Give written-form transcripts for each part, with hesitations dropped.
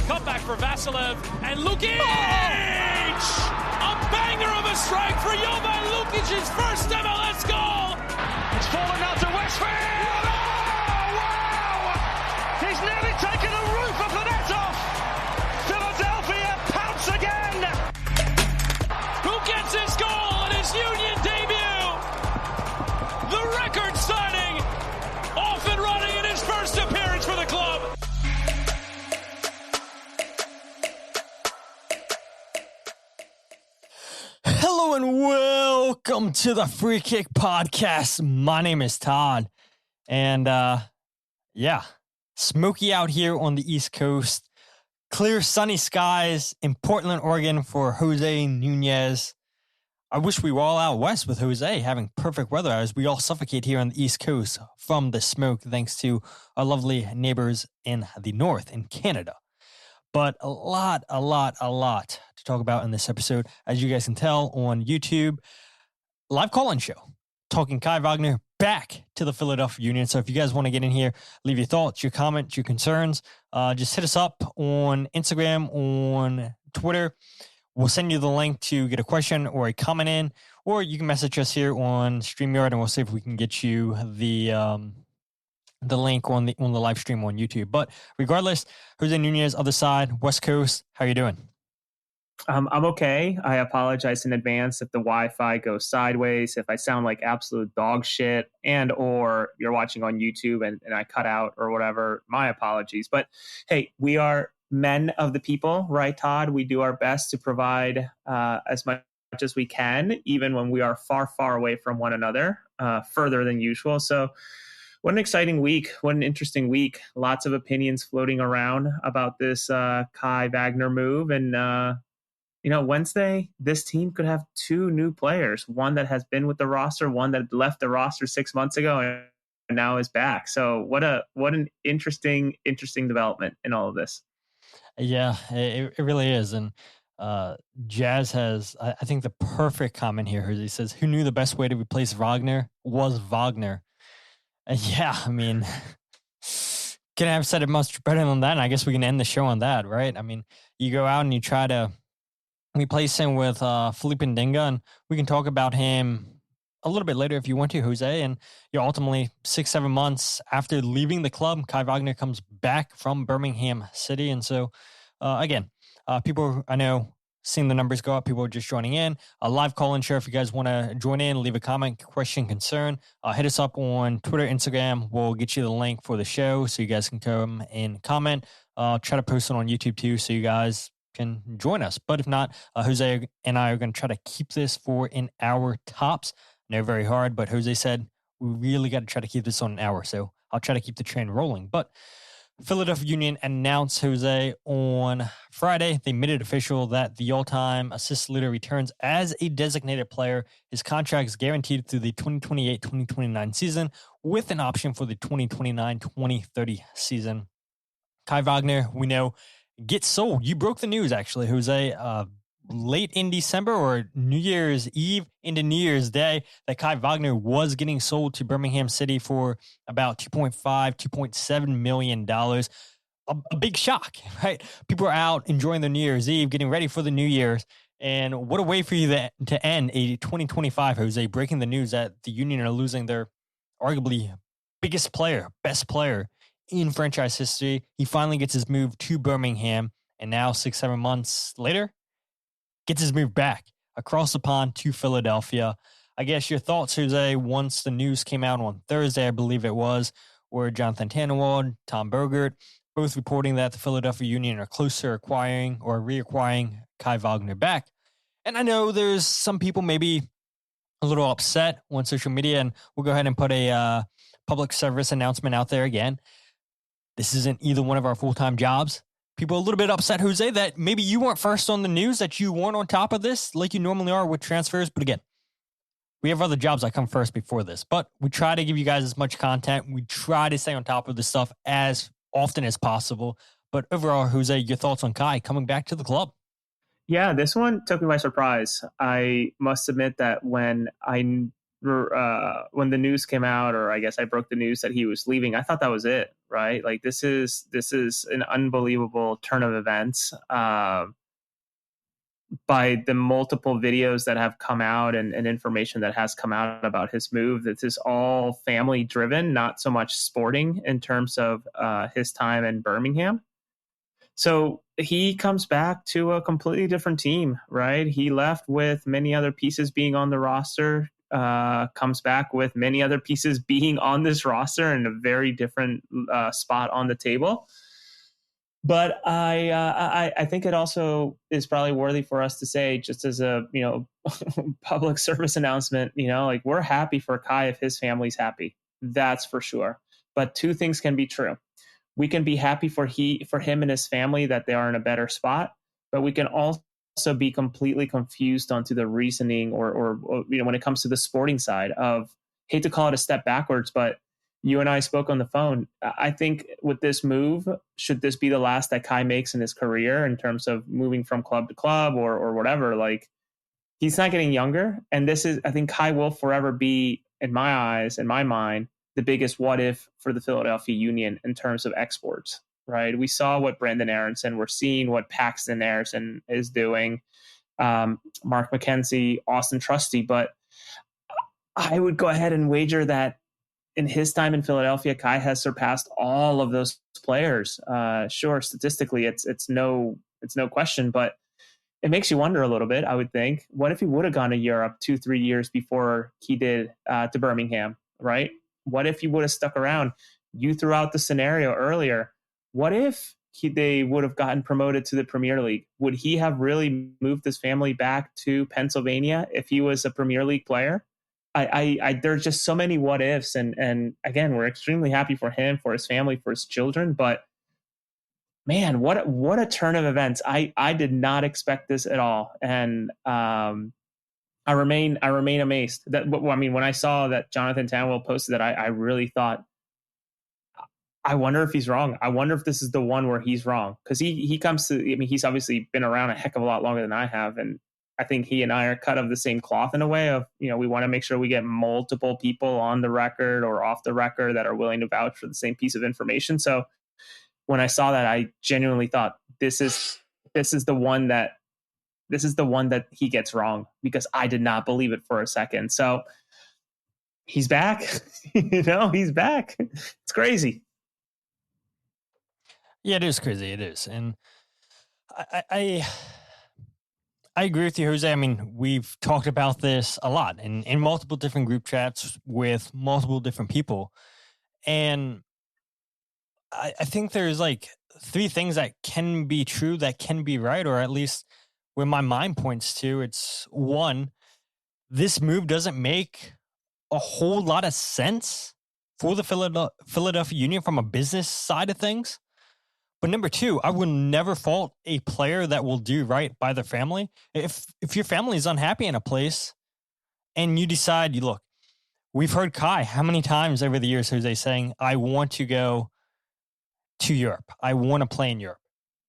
Comeback for Vasilev and Lukic! A banger of a strike for Jovan Lukic's first MLS goal! It's fallen out to Westfield! Oh, wow! He's nearly taken the roof of the net off! Philadelphia pounce again! Who gets his goal in his Union debut? The record signing! Off and running in his first appearance for the club! Hello and welcome to the Free Kick Podcast. My name is Todd. And smoky out here on the East Coast. Clear sunny skies in Portland, Oregon for Jose Nunez. I wish we were all out west with Jose having perfect weather as we all suffocate here on the East Coast from the smoke thanks to our lovely neighbors in the north in Canada. But a lot to talk about in this episode. As you guys can tell on YouTube, live call-in show, talking Kai Wagner back to the Philadelphia Union. So if you guys want to get in here, leave your thoughts, your comments, your concerns, just hit us up on Instagram, on Twitter. We'll send you the link to get a question or a comment in, or you can message us here on StreamYard and we'll see if we can get you the link on the live stream on YouTube. But regardless, Jose Nunez, other side, West Coast, how you doing? I'm okay. I apologize in advance if the Wi-Fi goes sideways, if I sound like absolute dog shit, and or you're watching on YouTube and I cut out or whatever. My apologies. But hey, we are men of the people, right, Todd? We do our best to provide as much as we can, even when we are far, far away from one another, further than usual. So what an exciting week. What an interesting week. Lots of opinions floating around about this Kai Wagner move. And, Wednesday, this team could have two new players, one that has been with the roster, one that left the roster 6 months ago and now is back. So what an interesting development in all of this. Yeah, it really is. And Jazz has, I think, the perfect comment here. He says, who knew the best way to replace Wagner was Wagner? Yeah, I mean, couldn't have said it much better than that. And I guess we can end the show on that, right? I mean, you go out and you try to replace him with Felipe Ndinga, and we can talk about him a little bit later if you want to, Jose. And ultimately 6-7 months after leaving the club, Kai Wagner comes back from Birmingham City. And so, people, I know, seeing the numbers go up, people are just joining in. A live call-in show if you guys want to join in, leave a comment, question, concern. Hit us up on Twitter, Instagram. We'll get you the link for the show so you guys can come and comment. Try to post it on YouTube too so you guys can join us. But if not, Jose and I are going to try to keep this for an hour tops. I know very hard, but Jose said we really got to try to keep this on an hour. So I'll try to keep the train rolling. But Philadelphia Union announced, Jose, on Friday. They made it official that the all-time assist leader returns as a designated player. His contract is guaranteed through the 2028-2029 season with an option for the 2029-2030 season. Kai Wagner, we know, gets sold. You broke the news, actually, Jose, late in December or New Year's Eve into New Year's Day, that Kai Wagner was getting sold to Birmingham City for about $2.7 million. A big shock, right? People are out enjoying their New Year's Eve, getting ready for the New Year's. And what a way for you to end a 2025, Jose, breaking the news that the Union are losing their arguably biggest player, best player in franchise history. He finally gets his move to Birmingham, and now 6-7 months later, gets his move back across the pond to Philadelphia. I guess your thoughts, Jose, once the news came out on Thursday, I believe it was, where Jonathan Tannenwald, Tom Bogert, both reporting that the Philadelphia Union are close to acquiring or reacquiring Kai Wagner back. And I know there's some people maybe a little upset on social media, and we'll go ahead and put a public service announcement out there again. This isn't either one of our full-time jobs. People are a little bit upset, Jose, that maybe you weren't first on the news, that you weren't on top of this like you normally are with transfers. But again, we have other jobs that come first before this. But we try to give you guys as much content. We try to stay on top of this stuff as often as possible. But overall, Jose, your thoughts on Kai coming back to the club? Yeah, this one took me by surprise. I must admit that when I when the news came out, or I guess I broke the news that he was leaving, I thought that was it, right? Like this is an unbelievable turn of events. By the multiple videos that have come out and information that has come out about his move, that is all family driven, not so much sporting in terms of his time in Birmingham. So he comes back to a completely different team, right? He left with many other pieces being on the roster, comes back with many other pieces being on this roster in a very different spot on the table. But I think it also is probably worthy for us to say, just as a public service announcement, like we're happy for Kai if his family's happy. That's for sure. But two things can be true. We can be happy for him and his family that they are in a better spot, but we can also be completely confused onto the reasoning or when it comes to the sporting side of, hate to call it a step backwards, but you and I spoke on the phone. I think with this move, should this be the last that Kai makes in his career in terms of moving from club to club or whatever, like he's not getting younger. And I think Kai will forever be, in my eyes, in my mind, the biggest what if for the Philadelphia Union in terms of exports, right? We saw what Brandon Aronson, we're seeing what Paxton Aronson is doing, Mark McKenzie, Austin Trusty. But I would go ahead and wager that in his time in Philadelphia, Kai has surpassed all of those players. Sure, statistically, it's no question, but it makes you wonder a little bit, I would think. What if he would have gone to Europe 2-3 years before he did to Birmingham, right? What if he would have stuck around? You threw out the scenario earlier. What if they would have gotten promoted to the Premier League? Would he have really moved his family back to Pennsylvania if he was a Premier League player? There's just so many what ifs, and again, we're extremely happy for him, for his family, for his children. But man, what a turn of events! I did not expect this at all, and I remain amazed. When I saw that Jonathan Tanwell posted that, I really thought, I wonder if he's wrong. I wonder if this is the one where he's wrong, because he comes to. I mean, he's obviously been around a heck of a lot longer than I have, and I think he and I are cut of the same cloth in a way of, we want to make sure we get multiple people on the record or off the record that are willing to vouch for the same piece of information. So when I saw that, I genuinely thought this is the one that he gets wrong, because I did not believe it for a second. So he's back, he's back. It's crazy. Yeah, it is crazy. It is. And I agree with you, Jose. I mean, we've talked about this a lot in multiple different group chats with multiple different people. And I think there's like three things that can be true, that can be right, or at least where my mind points to. It's one, this move doesn't make a whole lot of sense for the Philadelphia Union from a business side of things. But number two, I will never fault a player that will do right by their family. If your family is unhappy in a place and you decide, look, we've heard Kai how many times over the years, Jose, saying, I want to go to Europe. I want to play in Europe.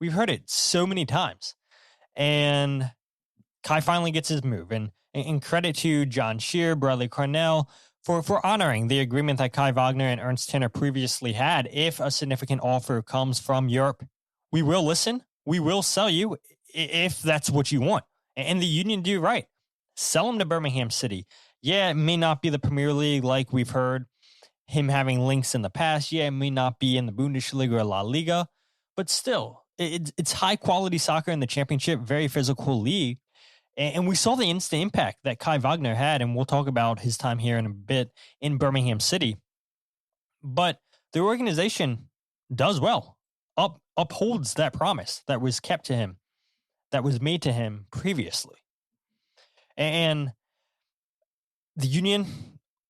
We've heard it so many times. And Kai finally gets his move. And credit to Jon Scheer, Bradley Carnell, for honoring the agreement that Kai Wagner and Ernst Tanner previously had. If a significant offer comes from Europe, we will listen. We will sell you if that's what you want. And the Union do right. Sell him to Birmingham City. Yeah, it may not be the Premier League like we've heard him having links in the past. Yeah, it may not be in the Bundesliga or La Liga. But still, it's high-quality soccer in the championship, very physical league. And we saw the instant impact that Kai Wagner had, and we'll talk about his time here in a bit in Birmingham City. But the organization does well, upholds that promise that was kept to him, that was made to him previously. And the Union,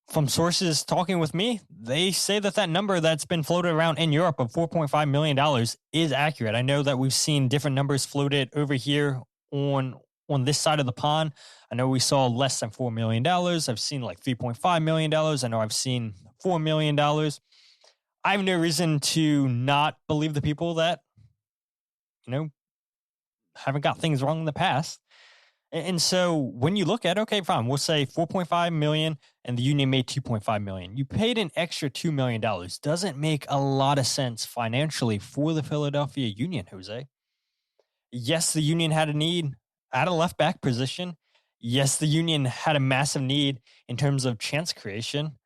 from sources talking with me, they say that number that's been floated around in Europe of $4.5 million is accurate. I know that we've seen different numbers floated over here on this side of the pond. I know we saw less than $4 million. I've seen like $3.5 million. I know I've seen $4 million. I have no reason to not believe the people that, haven't got things wrong in the past. And so when you look at, okay, fine, we'll say 4.5 million and the Union made 2.5 million. You paid an extra $2 million. Doesn't make a lot of sense financially for the Philadelphia Union, Jose. Yes, the Union had a need at a left back position. Yes, the Union had a massive need in terms of chance creation.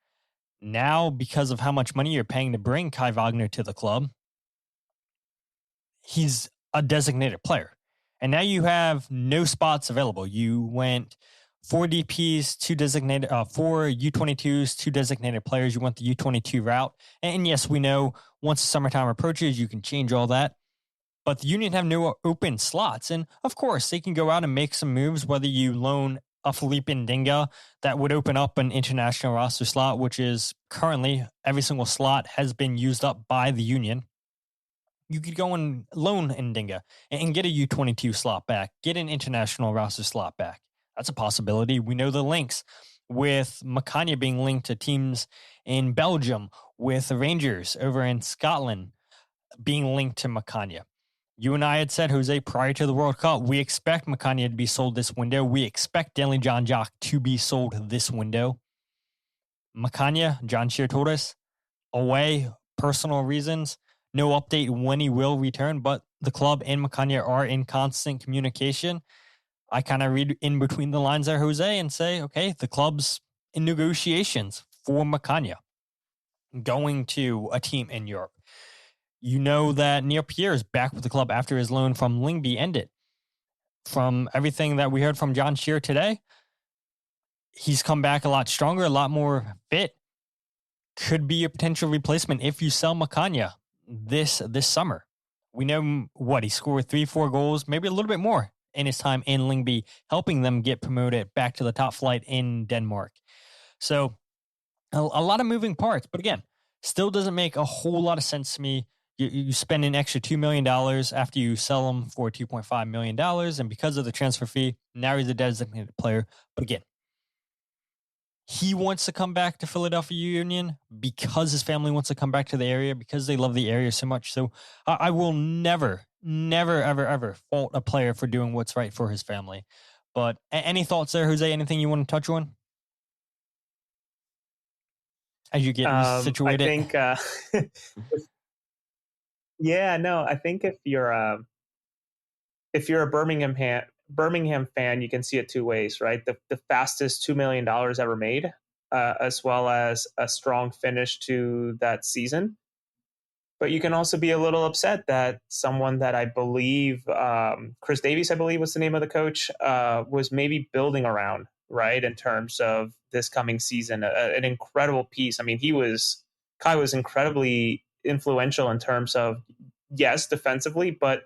Now, because of how much money you're paying to bring Kai Wagner to the club, he's a designated player. And now you have no spots available. You went 4 DPs, 2 designated, 4 U22s, 2 designated players. You went the U22 route. And yes, we know once the summertime approaches, you can change all that. But the Union have no open slots. And of course, they can go out and make some moves, whether you loan a Felipe Ndinga that would open up an international roster slot, which is currently every single slot has been used up by the Union. You could go and loan Ndinga and get a U22 slot back, get an international roster slot back. That's a possibility. We know the links with Makanya being linked to teams in Belgium, with the Rangers over in Scotland being linked to Makanya. You and I had said, Jose, prior to the World Cup, we expect Makanya to be sold this window. We expect Stanley Jean-Jacques to be sold this window. Makanya, Jon Scheer told us, away, personal reasons. No update when he will return, but the club and Makanya are in constant communication. I kind of read in between the lines there, Jose, and say, okay, the club's in negotiations for Makanya going to a team in Europe. You know that Neil Pierre is back with the club after his loan from Lyngby ended. From everything that we heard from Jon Scheer today, he's come back a lot stronger, a lot more fit. Could be a potential replacement if you sell Makanya this summer. We know he scored 3-4 goals, maybe a little bit more in his time in Lyngby, helping them get promoted back to the top flight in Denmark. So a lot of moving parts, but again, still doesn't make a whole lot of sense to me. You spend an extra $2 million after you sell him for $2.5 million, and because of the transfer fee, now he's a designated player. But again, he wants to come back to Philadelphia Union because his family wants to come back to the area, because they love the area so much. So I will never, ever fault a player for doing what's right for his family. But any thoughts there, Jose? Anything you want to touch on as you get situated? I think, yeah, no, I think if you're a Birmingham fan, you can see it two ways, right? The fastest $2 million ever made, as well as a strong finish to that season. But you can also be a little upset that someone that I believe, Chris Davies, I believe was the name of the coach, was maybe building around, right? In terms of this coming season, an incredible piece. I mean, Kai was incredibly influential in terms of, yes, defensively, but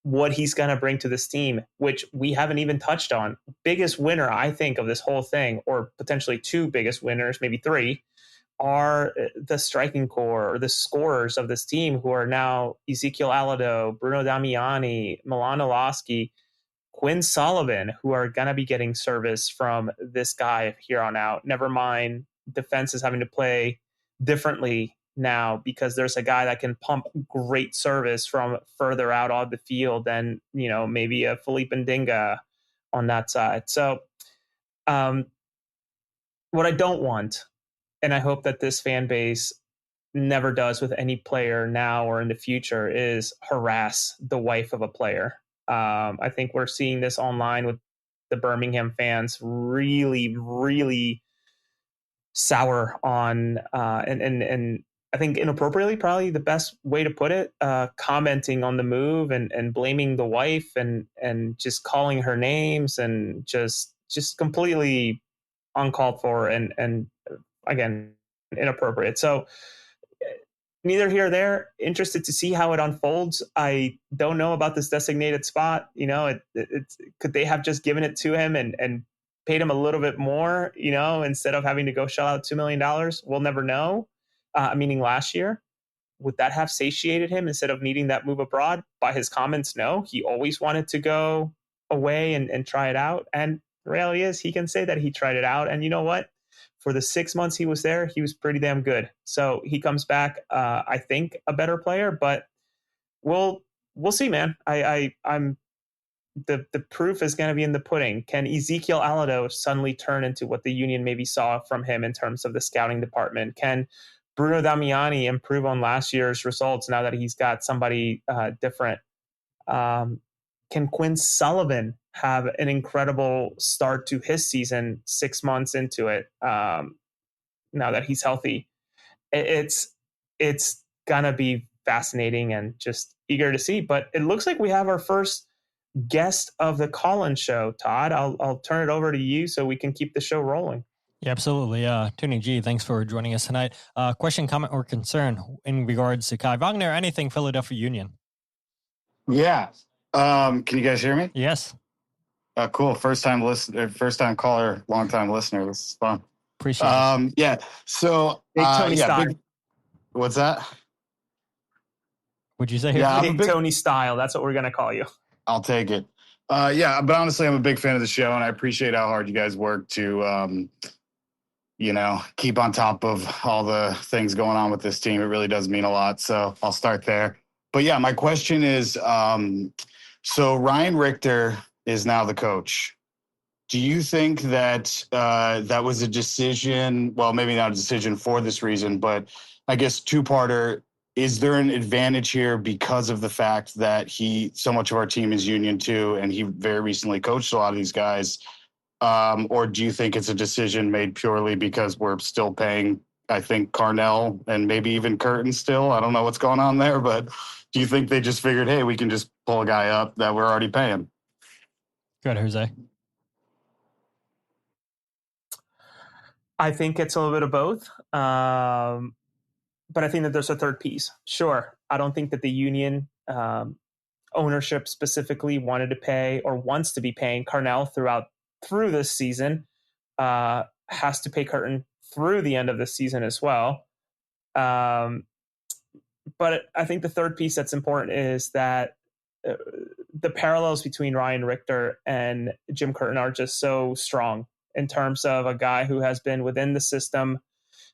what he's going to bring to this team, which we haven't even touched on. Biggest winner, I think, of this whole thing, or potentially 2 biggest winners, maybe 3, are the striking core or the scorers of this team, who are now Ezekiel Alladoh, Bruno Damiani, Milan Olaski, Quinn Sullivan, who are going to be getting service from this guy here on out. Never mind, defense is having to play differently now because there's a guy that can pump great service from further out on the field than, maybe a Felipe Ndinga on that side. So what I don't want, and I hope that this fan base never does with any player now or in the future, is harass the wife of a player. I think we're seeing this online with the Birmingham fans really, really sour on, and I think inappropriately, probably the best way to put it, commenting on the move and blaming the wife and just calling her names and just completely uncalled for and again, inappropriate. So neither here or there. Interested to see how it unfolds. I don't know about this designated spot. Could they have just given it to him and paid him a little bit more, instead of having to go shell out $2 million? We'll never know. Meaning last year, would that have satiated him instead of needing that move abroad? By his comments, no. He always wanted to go away and try it out. And the reality is, he can say that he tried it out. And you know what? For the 6 months he was there, he was pretty damn good. So he comes back, I think, a better player. But we'll see, man. I'm the proof is going to be in the pudding. Can Ezekiel Alladoh suddenly turn into what the Union maybe saw from him in terms of the scouting department? Can Bruno Damiani improve on last year's results now that he's got somebody different? Can Quinn Sullivan have an incredible start to his season 6 months into it now that he's healthy? It's going to be fascinating and just eager to see. But it looks like we have our first guest of the call-in show. Todd, I'll turn it over to you so we can keep the show rolling. Yeah, absolutely. Tony G, thanks for joining us tonight. Question, comment, or concern in regards to Kai Wagner, anything Philadelphia Union? Yeah. Can you guys hear me? Yes. Cool. First time caller, long time listener. This is fun. Appreciate it. Yeah. So, Big Tony style. What's that? Would you say? Yeah, Big Tony style. That's what we're going to call you. I'll take it. Yeah, but honestly, I'm a big fan of the show, and I appreciate how hard you guys work to, keep on top of all the things going on with this team. It really does mean a lot. So I'll start there. But yeah, my question is, so Ryan Richter is now the coach. Do you think that that was a decision? Well, maybe not a decision for this reason, but I guess two-parter. Is there an advantage here because of the fact that so much of our team is Union too, and he very recently coached a lot of these guys? Or do you think it's a decision made purely because we're still paying, I think, Carnell and maybe even Curtin still? I don't know what's going on there, but do you think they just figured, hey, we can just pull a guy up that we're already paying? Go ahead, Jose. I think it's a little bit of both. But I think that there's a third piece. Sure. I don't think that the Union ownership specifically wanted to pay or wants to be paying Carnell through this season, has to pay Curtin through the end of the season as well. But I think the third piece that's important is that the parallels between Ryan Richter and Jim Curtin are just so strong in terms of a guy who has been within the system,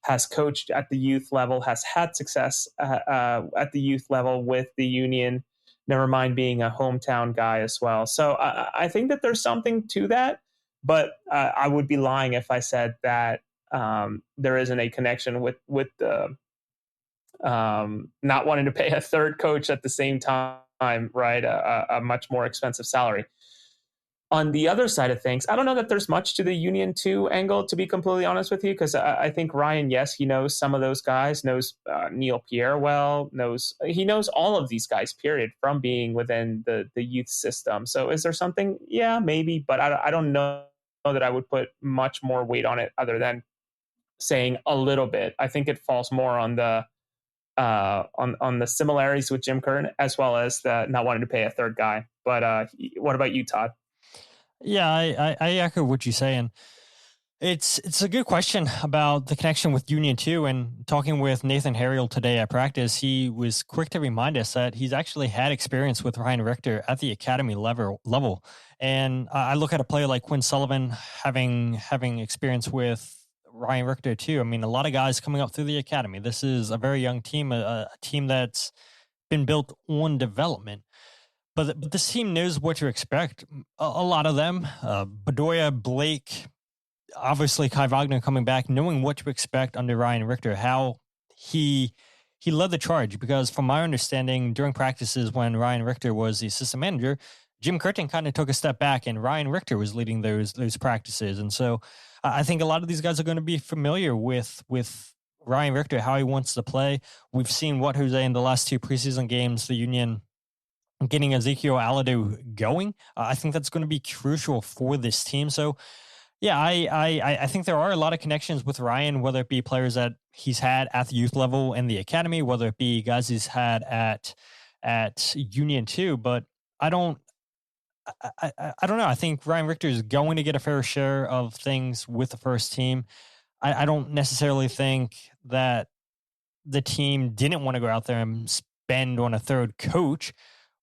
has coached at the youth level, has had success at the youth level with the Union, never mind being a hometown guy as well. So I think that there's something to that, but I would be lying if I said that there isn't a connection with the not wanting to pay a third coach at the same time, right? A much more expensive salary. On the other side of things, I don't know that there's much to the Union 2 angle, to be completely honest with you, because I think Ryan, yes, he knows some of those guys, knows Neil Pierre well, he knows all of these guys, period, from being within the youth system. So is there something? Yeah, maybe, but I don't know that I would put much more weight on it other than saying a little bit. I think it falls more on the similarities with Jim Curtin as well as the not wanting to pay a third guy. But what about you, Todd? Yeah, I echo what you're saying. It's a good question about the connection with Union 2. And talking with Nathan Harriel today at practice, he was quick to remind us that he's actually had experience with Ryan Richter at the academy level. And I look at a player like Quinn Sullivan having experience with Ryan Richter too. I mean, a lot of guys coming up through the academy. This is a very young team, a team that's been built on development. But this team knows what to expect. A lot of them, Bedoya, Blake, obviously Kai Wagner coming back, knowing what to expect under Ryan Richter, how he led the charge. Because from my understanding, during practices when Ryan Richter was the assistant manager, Jim Curtin kind of took a step back and Ryan Richter was leading those practices. And so I think a lot of these guys are going to be familiar with Ryan Richter, how he wants to play. We've seen what Jose in the last two preseason games, the Union getting Ezekiel Alladoh going. I think that's going to be crucial for this team. So, yeah, I think there are a lot of connections with Ryan, whether it be players that he's had at the youth level in the academy, whether it be guys he's had at Union 2. But I don't know. I think Ryan Richter is going to get a fair share of things with the first team. I don't necessarily think that the team didn't want to go out there and spend on a third coach.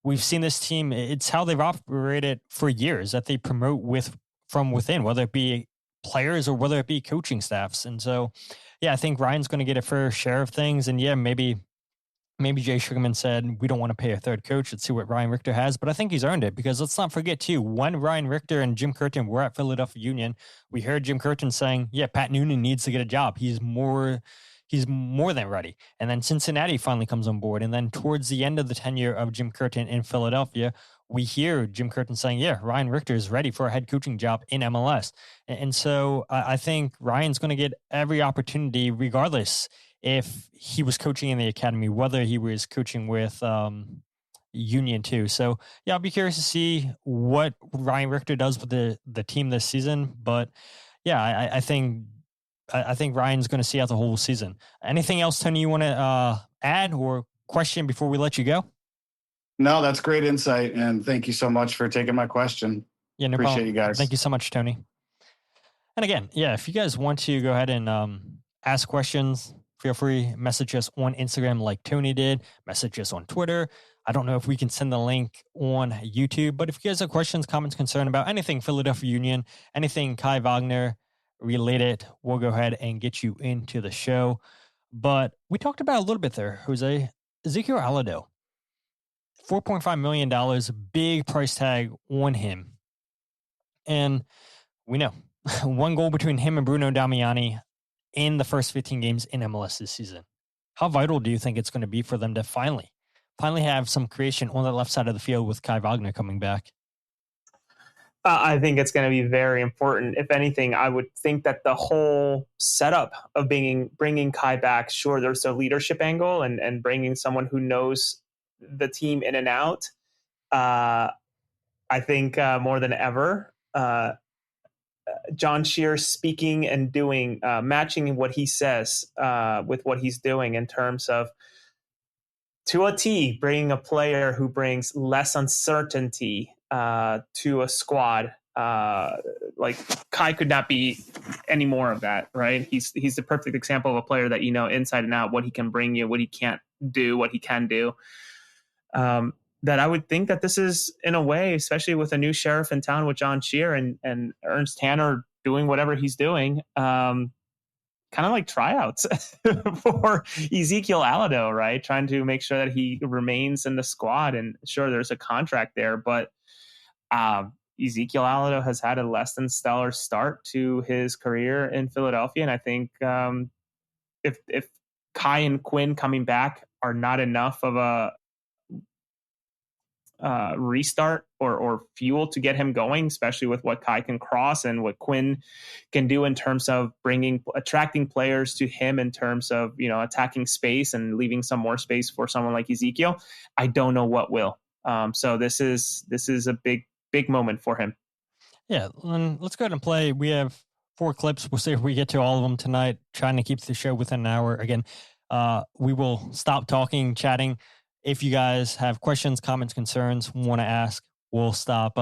We've seen this team, it's how they've operated for years, that they promote from within, whether it be players or whether it be coaching staffs. And so, yeah, I think Ryan's going to get a fair share of things. And yeah, maybe Maybe Jay Sugarman said, we don't want to pay a third coach. Let's see what Ryan Richter has. But I think he's earned it, because let's not forget, too, when Ryan Richter and Jim Curtin were at Philadelphia Union, we heard Jim Curtin saying, yeah, Pat Noonan needs to get a job. He's more than ready. And then Cincinnati finally comes on board. And then towards the end of the tenure of Jim Curtin in Philadelphia, we hear Jim Curtin saying, yeah, Ryan Richter is ready for a head coaching job in MLS. And so I think Ryan's going to get every opportunity, regardless if he was coaching in the academy, whether he was coaching with Union too. So yeah, I'll be curious to see what Ryan Richter does with the team this season. But yeah, I think Ryan's going to see out the whole season. Anything else, Tony, you want to add or question before we let you go? No, that's great insight. And thank you so much for taking my question. Yeah, no Appreciate problem. you guys. Thank you so much, Tony. And again, yeah, if you guys want to go ahead and ask questions, feel free, message us on Instagram like Tony did, message us on Twitter. I don't know if we can send the link on YouTube, but if you guys have questions, comments, concern about anything Philadelphia Union, anything Kai Wagner related, we'll go ahead and get you into the show. But we talked about a little bit there, Jose. Ezekiel Alladoh, $4.5 million, big price tag on him. And we know one goal between him and Bruno Damiani in the first 15 games in MLS this season. How vital do you think it's going to be for them to finally have some creation on the left side of the field with Kai Wagner coming back? I think it's going to be very important. If anything, I would think that the whole setup of bringing Kai back, sure, there's a leadership angle and bringing someone who knows the team in and out. I think more than ever, Jon Scheer speaking and doing, matching what he says with what he's doing in terms of, to a T, bringing a player who brings less uncertainty to a squad. Like Kai could not be any more of that, right? He's the perfect example of a player that you know inside and out, what he can bring you, what he can't do, what he can do. That I would think that this is, in a way, especially with a new sheriff in town with Jon Scheer and Ernst Tanner doing whatever he's doing, kind of like tryouts for Ezekiel Alladoh, right? Trying to make sure that he remains in the squad. And sure, there's a contract there, but Ezekiel Alladoh has had a less than stellar start to his career in Philadelphia. And I think if Kai and Quinn coming back are not enough of a restart or fuel to get him going, especially with what Kai can cross and what Quinn can do in terms of attracting players to him in terms of, you know, attacking space and leaving some more space for someone like Ezekiel, I don't know what will. So this is a big moment for him. Yeah, and let's go ahead and play. We have 4 clips. We'll see if we get to all of them tonight, trying to keep the show within an hour. Again, we will stop talking, chatting. If you guys have questions, comments, concerns, want to ask, we'll stop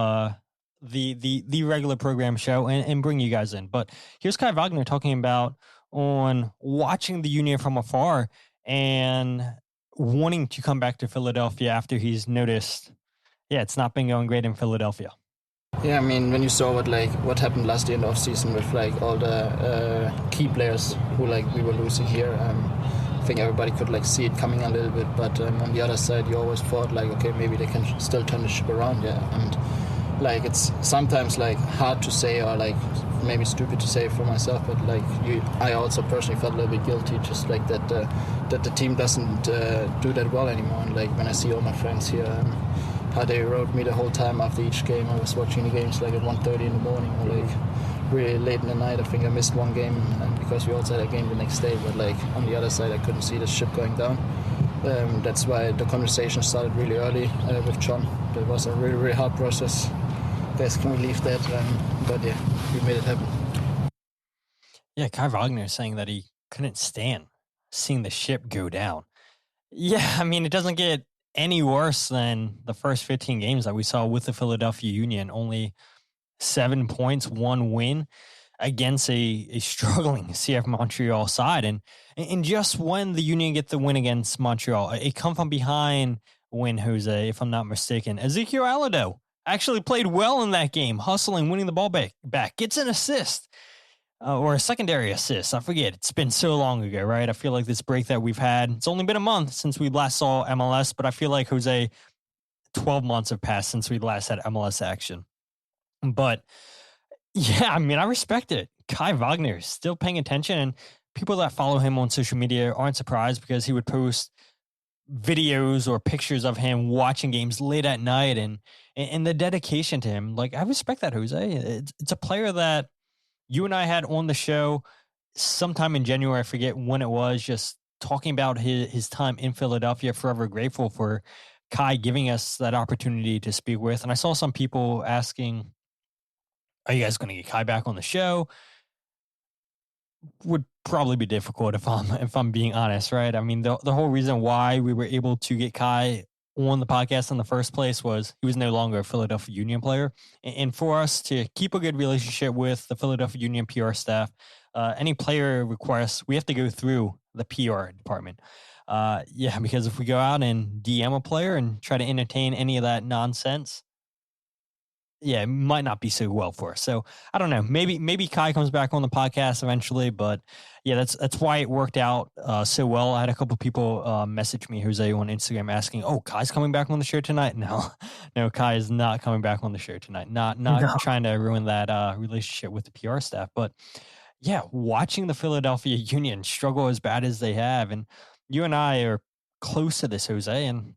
the regular program show and bring you guys in. But here's Kai Wagner talking about on watching the Union from afar and wanting to come back to Philadelphia after he's noticed, it's not been going great in Philadelphia. Yeah, I mean, when you saw what happened last year in the offseason with all the key players who we were losing here, I think everybody could see it coming a little bit, but on the other side you always thought okay, maybe they can still turn the ship around. And it's sometimes hard to say or maybe stupid to say for myself, but I also personally felt a little bit guilty just that the team doesn't do that well anymore. And when I see all my friends here, how they wrote me the whole time after each game. I was watching the games at 1:30 in the morning or really late in the night. I think I missed one game because we also had a game the next day, but on the other side I couldn't see the ship going down. That's why the conversation started really early with Jon. It was a really, really hard process. Guys can relieve that, but yeah, we made it happen. Yeah, Kai Wagner is saying that he couldn't stand seeing the ship go down. Yeah, I mean, it doesn't get any worse than the first 15 games that we saw with the Philadelphia Union. Only 7 points, 1 win against a struggling CF Montreal side. And just when the Union get the win against Montreal, a come from behind win, Jose, if I'm not mistaken, Ezekiel Alladoh actually played well in that game, hustling, winning the ball back, gets an assist. or a secondary assist. I forget. It's been so long ago, right? I feel like this break that we've had, it's only been a month since we last saw MLS, but I feel like, Jose, 12 months have passed since we last had MLS action. But yeah, I mean, I respect it. Kai Wagner is still paying attention, and people that follow him on social media aren't surprised because he would post videos or pictures of him watching games late at night, and the dedication to him. Like, I respect that, Jose. It's a player that you and I had on the show sometime in January. I forget when it was, just talking about his time in Philadelphia. Forever grateful for Kai giving us that opportunity to speak with. And I saw some people asking, are you guys going to get Kai back on the show? Would probably be difficult if I'm being honest, right? I mean, the whole reason why we were able to get Kai on the podcast in the first place was he was no longer a Philadelphia Union player. And for us to keep a good relationship with the Philadelphia Union PR staff, any player requests, we have to go through the PR department. Because if we go out and DM a player and try to entertain any of that nonsense, it might not be so well for us. So I don't know. Maybe Kai comes back on the podcast eventually, but yeah, that's why it worked out so well. I had a couple of people message me, Jose, on Instagram asking, "Oh, Kai's coming back on the show tonight?" No, Kai is not coming back on the show tonight. Not trying to ruin that relationship with the PR staff, but yeah, watching the Philadelphia Union struggle as bad as they have, and you and I are close to this, Jose, and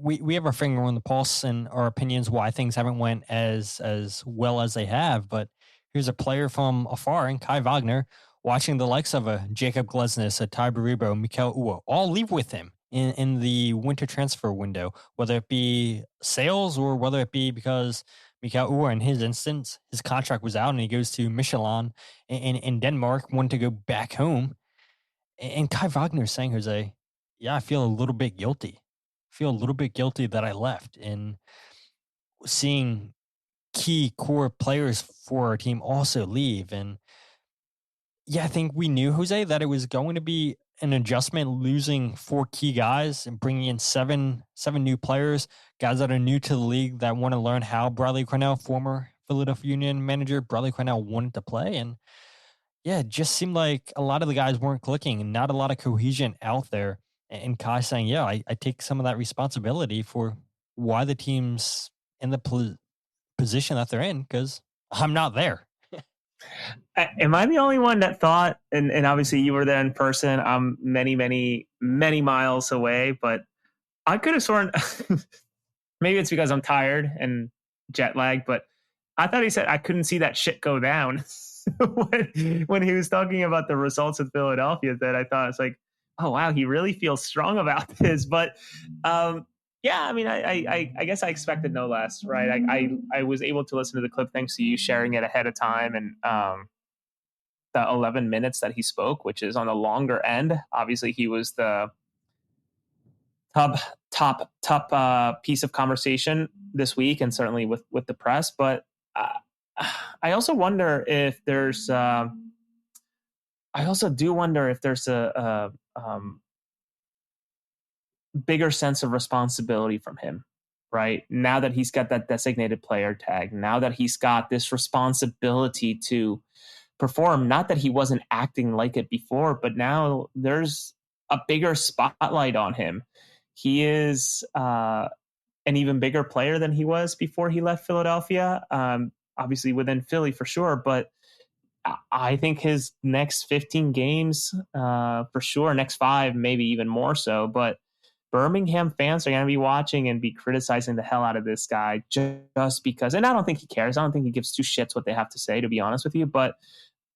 we have our finger on the pulse and our opinions why things haven't went as well as they have. But here's a player from afar in Kai Wagner watching the likes of a Jacob Glesnes, a Ty Baribo, Mikel Uwa, all leave with him in the winter transfer window, whether it be sales or whether it be because Mikel Uwa, in his instance, his contract was out and he goes to Michelin in Denmark, wanted to go back home. And Kai Wagner is saying, Jose, yeah, I feel a little bit guilty. That I left, and seeing key core players for our team also leave. And yeah, I think we knew, Jose, that it was going to be an adjustment, losing 4 key guys and bringing in seven new players, guys that are new to the league that want to learn how Bradley Carnell, former Philadelphia Union manager, Bradley Carnell wanted to play. And yeah, it just seemed like a lot of the guys weren't clicking and not a lot of cohesion out there. And Kai saying, yeah, I take some of that responsibility for why the team's in the position that they're in, because I'm not there. Am I the only one that thought, and obviously you were there in person, I'm many, many, many miles away, but I could have sworn, maybe it's because I'm tired and jet lagged, but I thought he said I couldn't see that shit go down when he was talking about the results of Philadelphia. That I thought, it's like, oh wow, he really feels strong about this. But yeah, I mean, I guess I expected no less, right? I was able to listen to the clip thanks to you sharing it ahead of time, and the 11 minutes that he spoke, which is on the longer end. Obviously, he was the top piece of conversation this week, and certainly with the press. But I also wonder if there's. I also do wonder if there's a bigger sense of responsibility from him, right? Now that he's got that designated player tag, now that he's got this responsibility to perform, not that he wasn't acting like it before, but now there's a bigger spotlight on him. He is an even bigger player than he was before he left Philadelphia, obviously within Philly for sure, but I think his next 15 games, for sure, next 5, maybe even more so, but Birmingham fans are going to be watching and be criticizing the hell out of this guy just because, and I don't think he cares. I don't think he gives 2 shits what they have to say, to be honest with you, but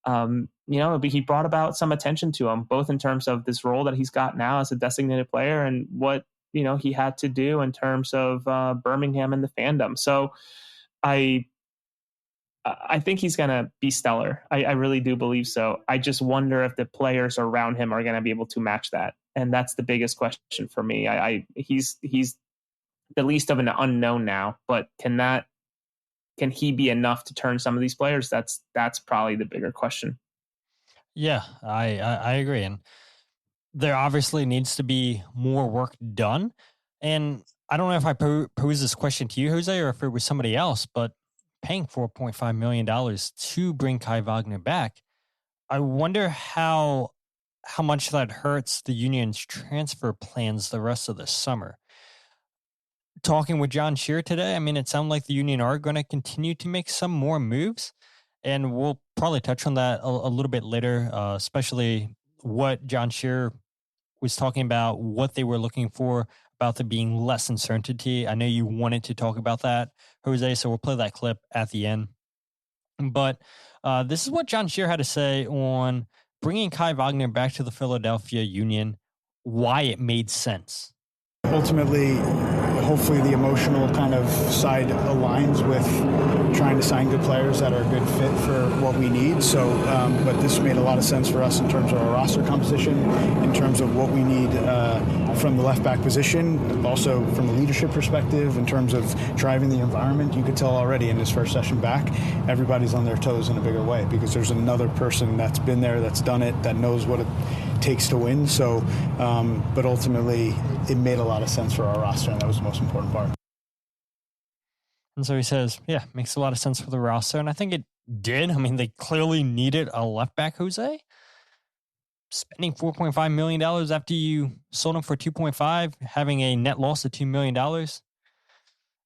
he brought about some attention to him, both in terms of this role that he's got now as a designated player and what, he had to do in terms of Birmingham and the fandom. So I think he's going to be stellar. I really do believe so. I just wonder if the players around him are going to be able to match that. And that's the biggest question for me. He's the least of an unknown now, but can he be enough to turn some of these players? That's probably the bigger question. Yeah, I agree. And there obviously needs to be more work done. And I don't know if I posed this question to you, Jose, or if it was somebody else, but paying $4.5 million to bring Kai Wagner back. I wonder how much that hurts the Union's transfer plans the rest of the summer. Talking with Jon Scheer today, I mean, it sounded like the Union are going to continue to make some more moves, and we'll probably touch on that a little bit later, especially what Jon Scheer was talking about, what they were looking for, about there being less uncertainty. I know you wanted to talk about that, Jose, so we'll play that clip at the end. But this is what Jon Scheer had to say on bringing Kai Wagner back to the Philadelphia Union, why it made sense. Ultimately, hopefully the emotional kind of side aligns with trying to sign good players that are a good fit for what we need. So, but this made a lot of sense for us in terms of our roster composition, in terms of what we need from the left back position, also from the leadership perspective, in terms of driving the environment. You could tell already in this first session back, everybody's on their toes in a bigger way because there's another person that's been there, that's done it, that knows what it takes to win. So, but ultimately, it made a lot of sense for our roster, and that was the most important part. And so he says, yeah, makes a lot of sense for the roster, and I think it did. I mean, they clearly needed a left back, Jose. Spending $4.5 million after you sold him for $2.5, having a net loss of $2 million.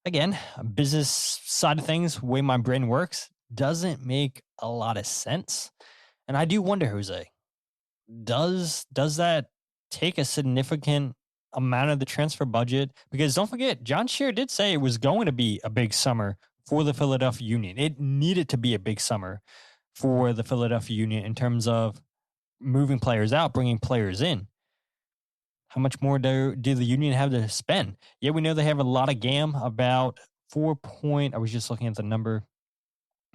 Again, business side of things, the way my brain works, doesn't make a lot of sense. And I do wonder, Jose, does that take a significant amount of the transfer budget? Because don't forget, Jon Scheer did say it was going to be a big summer for the Philadelphia Union. It needed to be a big summer for the Philadelphia Union in terms of moving players out, bringing players in. How much more do the Union have to spend? Yeah, we know they have a lot of GAM, about I was just looking at the number.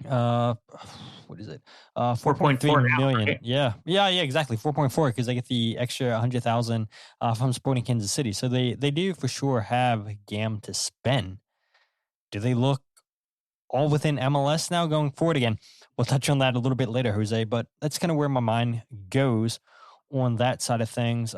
What is it? 4.3 million. Right? Yeah, exactly. 4.4 because they get the extra 100,000 from Sporting Kansas City. So they do for sure have GAM to spend. Do they look all within MLS now going forward? Again, we'll touch on that a little bit later, Jose, but that's kind of where my mind goes on that side of things.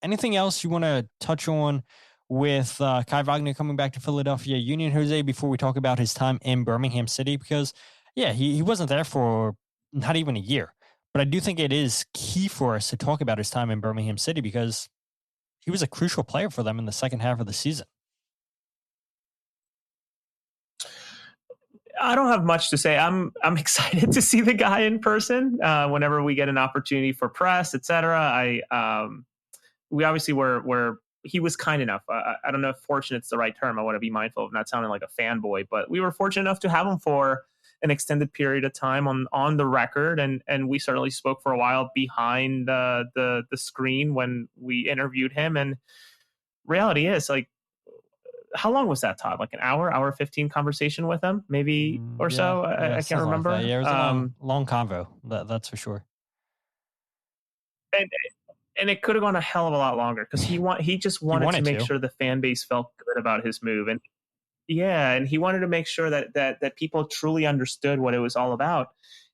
Anything else you want to touch on with Kai Wagner coming back to Philadelphia Union, Jose, before we talk about his time in Birmingham City? Because, yeah, he wasn't there for not even a year. But I do think it is key for us to talk about his time in Birmingham City because he was a crucial player for them in the second half of the season. I don't have much to say. I'm excited to see the guy in person whenever we get an opportunity for press, etc. We obviously were he was kind enough. I don't know if fortunate's the right term. I want to be mindful of not sounding like a fanboy, but we were fortunate enough to have him for an extended period of time on the record, and we certainly spoke for a while behind the screen when we interviewed him. And reality is, like, how long was that, Todd? Like an hour 15 conversation with him, maybe or so. I can't remember. Like yeah, it was a long convo. That's for sure. And it could have gone a hell of a lot longer because he just wanted to make sure the fan base felt good about his move, and he wanted to make sure that people truly understood what it was all about.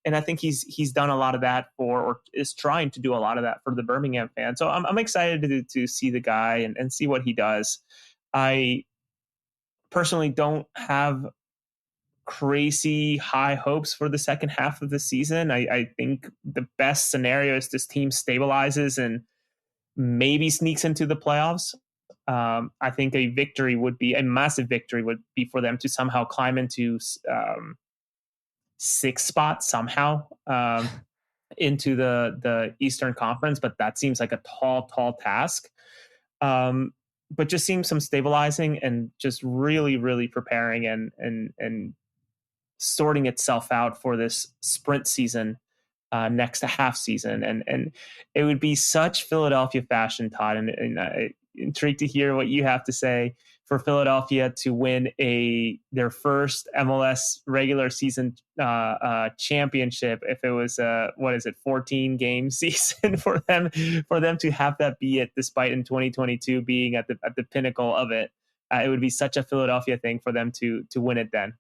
And I think he's done a lot of that or is trying to do a lot of that for the Birmingham fans. So I'm excited to see the guy and see what he does. I personally don't have crazy high hopes for the second half of the season. I think the best scenario is this team stabilizes and maybe sneaks into the playoffs. I think a massive victory would be for them to somehow climb into sixth spot somehow into the Eastern Conference, but that seems like a tall task. But just seeing some stabilizing and just really, really preparing and sorting itself out for this sprint season next to half season. And it would be such Philadelphia fashion, Todd, and intrigued to hear what you have to say for Philadelphia to win their first MLS regular season championship. If it was 14 game season for them to have that be it, despite in 2022 being at the pinnacle of it, it would be such a Philadelphia thing for them to win it then.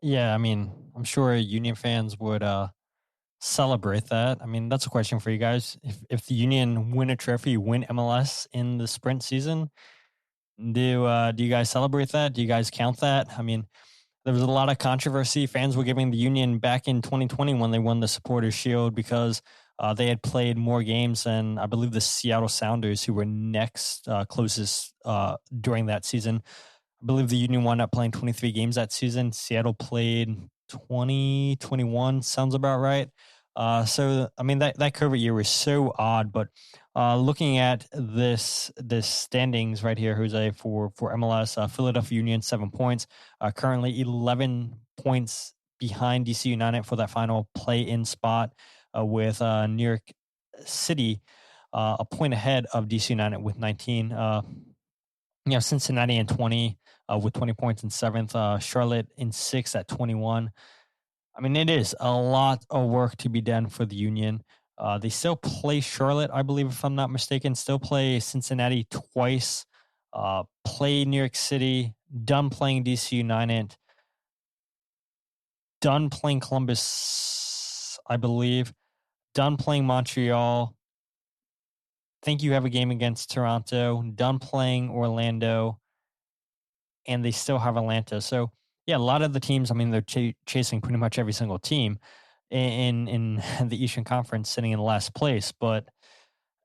Yeah, I mean, I'm sure Union fans would celebrate that. I mean, that's a question for you guys. If the Union win a trophy, win MLS in the sprint season, do you guys celebrate that? Do you guys count that? I mean, There was a lot of controversy. Fans were giving the Union back in 2020 when they won the Supporters Shield because they had played more games than, I believe, the Seattle Sounders, who were next closest during that season. I believe the Union wound up playing 23 games that season. Seattle played 20, 21, sounds about right. So, I mean, that COVID year was so odd, but looking at this standings right here, Jose, for MLS, Philadelphia Union, 7 points, currently 11 points behind DC United for that final play-in spot, with New York City a point ahead of DC United with 19. Cincinnati in 20 with 20 points in 7th, Charlotte in 6th at 21. I mean, it is a lot of work to be done for the Union. They still play Charlotte, I believe, if I'm not mistaken, still play Cincinnati twice, play New York City, done playing DC United, done playing Columbus, I believe, done playing Montreal. Think you have a game against Toronto, done playing Orlando, and they still have Atlanta. So, yeah, a lot of the teams, I mean, they're chasing pretty much every single team in the Eastern Conference sitting in last place. But,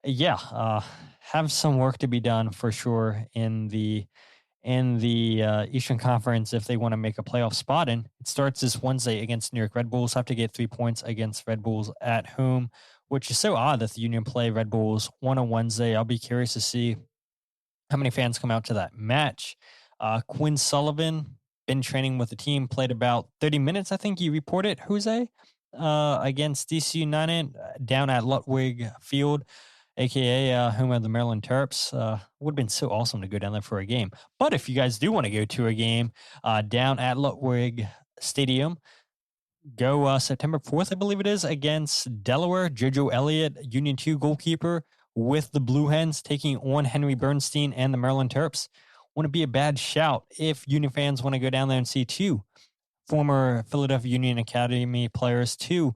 yeah, have some work to be done for sure in the Eastern Conference if they want to make a playoff spot. And it starts this Wednesday against New York Red Bulls. Have to get 3 points against Red Bulls at home, which is so odd that the Union play Red Bulls on a Wednesday. I'll be curious to see how many fans come out to that match. Quinn Sullivan, been training with the team, played about 30 minutes, I think you reported, Jose, against DC United down at Ludwig Field, a.k.a. home of the Maryland Terps. Would have been so awesome to go down there for a game. But if you guys do want to go to a game down at Ludwig Stadium, go September 4th, I believe it is, against Delaware. JoJo Elliott, Union 2 goalkeeper, with the Blue Hens taking on Henry Bernstein and the Maryland Terps. Wouldn't be a bad shout if Union fans want to go down there and see 2 former Philadelphia Union Academy players, 2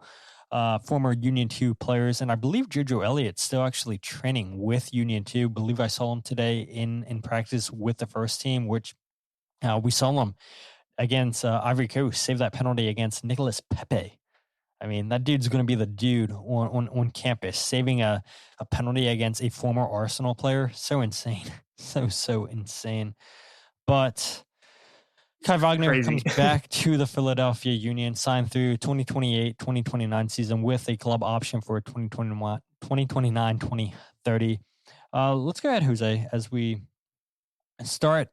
former Union 2 players, and I believe JoJo Elliott's still actually training with Union 2. Believe I saw him today in practice with the first team, which we saw him against Ivory Coast save that penalty against Nicolas Pepe. I mean, that dude's going to be the dude on campus, saving a penalty against a former Arsenal player. So insane. So insane. But Kai Wagner comes back to the Philadelphia Union, signed through 2028-2029 season with a club option for 2029-2030. Let's go ahead, Jose, as we start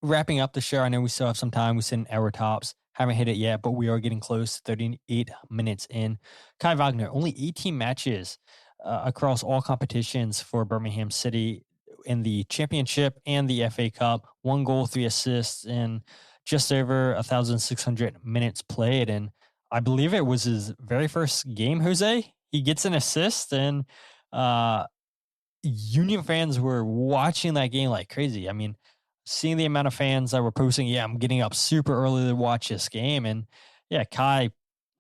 wrapping up the show. I know we still have some time. We sit in hour tops. Haven't hit it yet, but we are getting close. 38 minutes in. Kai Wagner, only 18 matches across all competitions for Birmingham City in the championship and the FA Cup. 1 goal, 3 assists, and just over 1,600 minutes played. And I believe it was his very first game, Jose. He gets an assist, and Union fans were watching that game like crazy. I mean, seeing the amount of fans that were posting, I'm getting up super early to watch this game. And Kai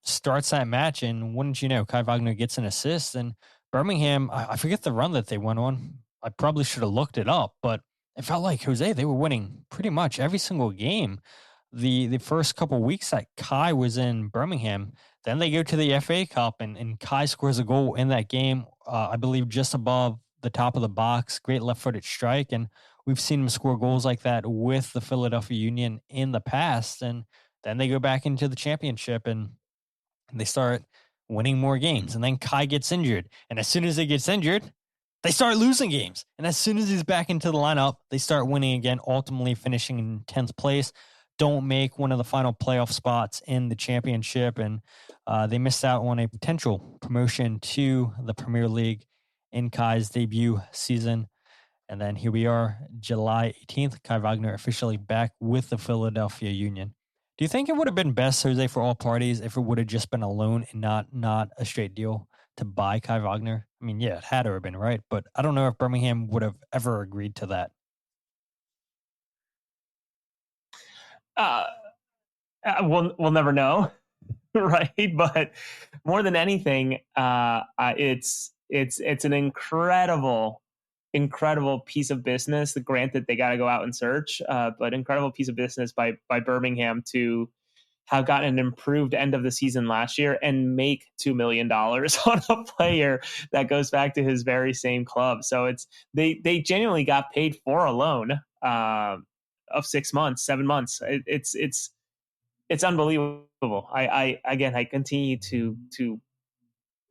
starts that match, and wouldn't you know, Kai Wagner gets an assist. And Birmingham, I forget the run that they went on. I probably should have looked it up, but it felt like, Jose, they were winning pretty much every single game the first couple of weeks that Kai was in Birmingham. Then they go to the FA Cup, and Kai scores a goal in that game, I believe just above the top of the box. Great left-footed strike, and we've seen him score goals like that with the Philadelphia Union in the past. And then they go back into the championship, and they start winning more games. And then Kai gets injured, and as soon as he gets injured, they start losing games. And as soon as he's back into the lineup, they start winning again, ultimately finishing in 10th place. Don't make one of the final playoff spots in the championship, and they missed out on a potential promotion to the Premier League in Kai's debut season. And then here we are, July 18th, Kai Wagner officially back with the Philadelphia Union. Do you think it would have been best, Jose, for all parties if it would have just been a loan and not a straight deal to buy Kai Wagner? I mean, it had to have been, right? But I don't know if Birmingham would have ever agreed to that. We'll never know, right? But more than anything, it's an incredible incredible piece of business. Granted, they got to go out and search, but incredible piece of business by Birmingham to have gotten an improved end of the season last year and make $2 million on a player that goes back to his very same club. So they genuinely got paid for a loan of 6 months, 7 months. It's unbelievable. I continue to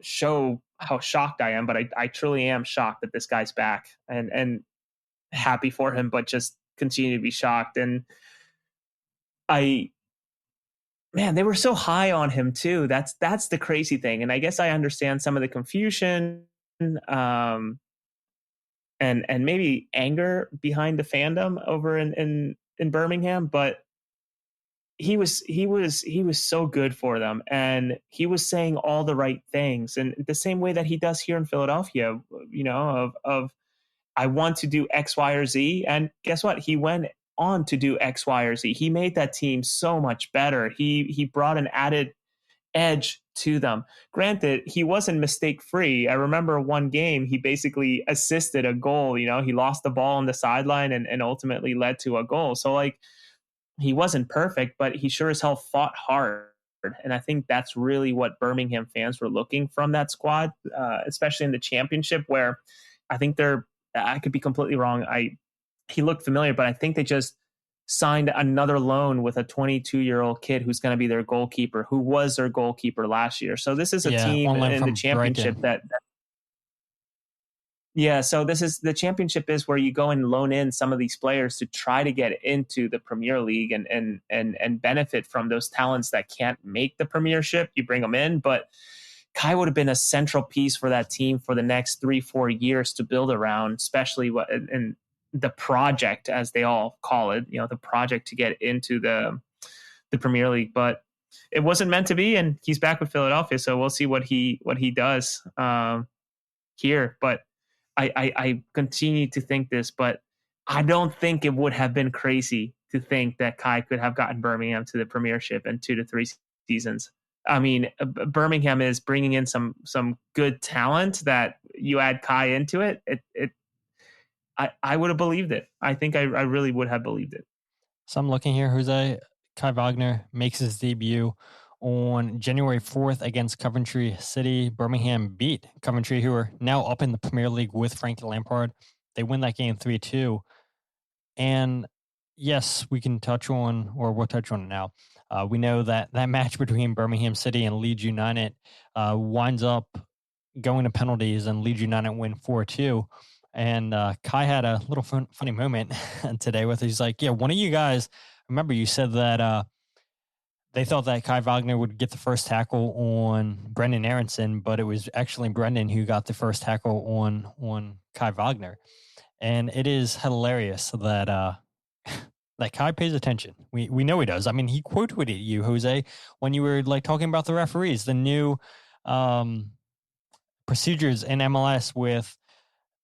show how shocked I am, but I truly am shocked that this guy's back and happy for him, but just continue to be shocked. And they were so high on him too. That's the crazy thing. And I guess I understand some of the confusion, and maybe anger behind the fandom over in Birmingham, but he was so good for them, and he was saying all the right things, and the same way that he does here in Philadelphia, of I want to do X, Y, or Z. And guess what? He went on to do X, Y, or Z. He made that team so much better. He brought an added edge to them. Granted, he wasn't mistake free. I remember one game he basically assisted a goal. He lost the ball on the sideline and ultimately led to a goal. So like, he wasn't perfect, but he sure as hell fought hard. And I think that's really what Birmingham fans were looking from that squad, especially in the championship, where I think I could be completely wrong. He looked familiar, but I think they just signed another loan with a 22-year-old kid who's going to be their goalkeeper, who was their goalkeeper last year. So this is a team in the championship so the championship is where you go and loan in some of these players to try to get into the Premier League and benefit from those talents that can't make the Premiership. You bring them in, but Kai would have been a central piece for that team for the next 3-4 years to build around, especially in the project, as they all call it, the project to get into the Premier League. But it wasn't meant to be, and he's back with Philadelphia, so we'll see what he does here. But I continue to think this, but I don't think it would have been crazy to think that Kai could have gotten Birmingham to the Premiership in 2 to 3 seasons. I mean, Birmingham is bringing in some good talent that you add Kai into it. I would have believed it. I think I really would have believed it. So I'm looking here, Jose. Kai Wagner makes his debut on January 4th against Coventry City. Birmingham beat Coventry, who are now up in the Premier League with Frank Lampard. They win that game 3-2. And yes, we can touch on, or we'll touch on it now. We know that match between Birmingham City and Leeds United winds up going to penalties, and Leeds United win 4-2. And Kai had a little funny moment today with it. He's like, yeah, one of you guys, remember you said that they thought that Kai Wagner would get the first tackle on Brendan Aronson, but it was actually Brendan who got the first tackle on Kai Wagner. And it is hilarious that that Kai pays attention. We know he does. I mean, he quoted you, Jose, when you were like talking about the referees, the new procedures in MLS with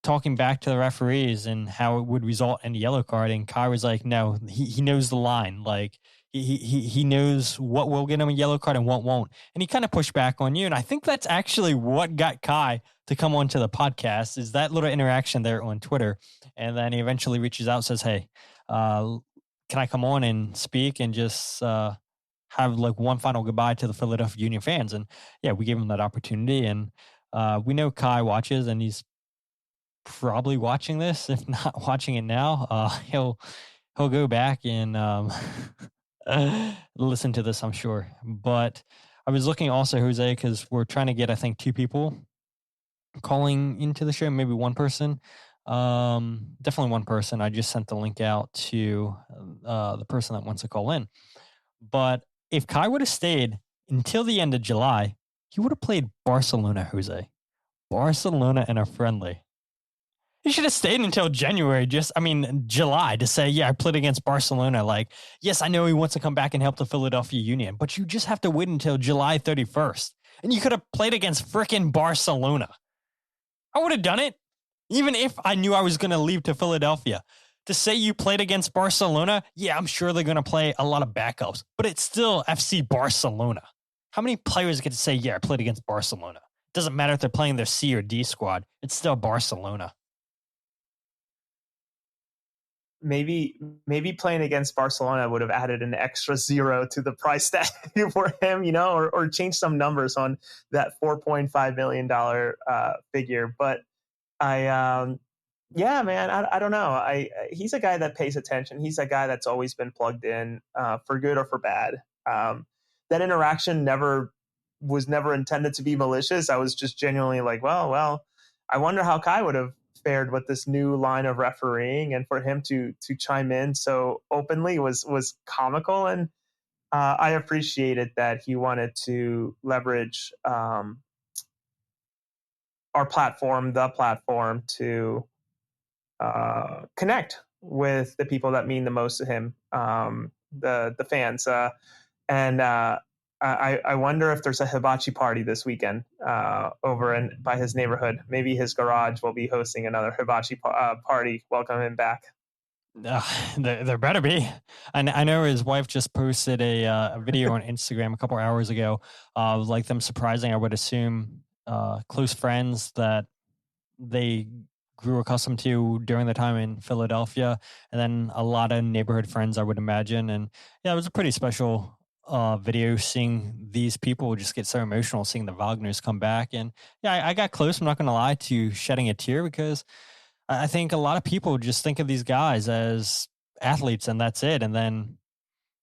talking back to the referees and how it would result in a yellow card. And Kai was like, no, he knows the line. Like he knows what will get him a yellow card and what won't. And he kind of pushed back on you. And I think that's actually what got Kai to come onto the podcast, is that little interaction there on Twitter. And then he eventually reaches out and says, hey, can I come on and speak and just have like one final goodbye to the Philadelphia Union fans? And yeah, we gave him that opportunity. And we know Kai watches, and he's probably watching this. If not watching it now, he'll go back and listen to this, I'm sure. But I was looking also, Jose, because we're trying to get, I think, 2 people calling into the show, maybe one person. Definitely one person. I just sent the link out to the person that wants to call in. But if Kai would have stayed until the end of July, he would have played Barcelona, Jose. Barcelona in a friendly. He should have stayed until July to say, yeah, I played against Barcelona. Like, yes, I know he wants to come back and help the Philadelphia Union, but you just have to wait until July 31st. And you could have played against frickin' Barcelona. I would have done it, even if I knew I was going to leave to Philadelphia. To say you played against Barcelona, yeah, I'm sure they're going to play a lot of backups, but it's still FC Barcelona. How many players get to say, yeah, I played against Barcelona? It doesn't matter if they're playing their C or D squad. It's still Barcelona. maybe playing against Barcelona would have added an extra 0 to the price tag for him, or change some numbers on that $4.5 million figure. But yeah, man, I don't know. He's a guy that pays attention. He's a guy that's always been plugged in, for good or for bad. That interaction was never intended to be malicious. I was just genuinely like, well, I wonder how Kai would have fared with this new line of refereeing, and for him to chime in so openly was comical, and I appreciated that he wanted to leverage our platform, the platform, to connect with the people that mean the most to him, the fans, and I wonder if there's a hibachi party this weekend over by his neighborhood. Maybe his garage will be hosting another hibachi party. Welcome him back. There better be. I know his wife just posted a video on Instagram a couple hours ago of like them surprising, I would assume, close friends that they grew accustomed to during the time in Philadelphia, and then a lot of neighborhood friends, I would imagine. And yeah, it was a pretty special video seeing these people just get so emotional, seeing the Wagners come back. And yeah, I got close, I'm not going to lie, to shedding a tear, because I think a lot of people just think of these guys as athletes and that's it. And then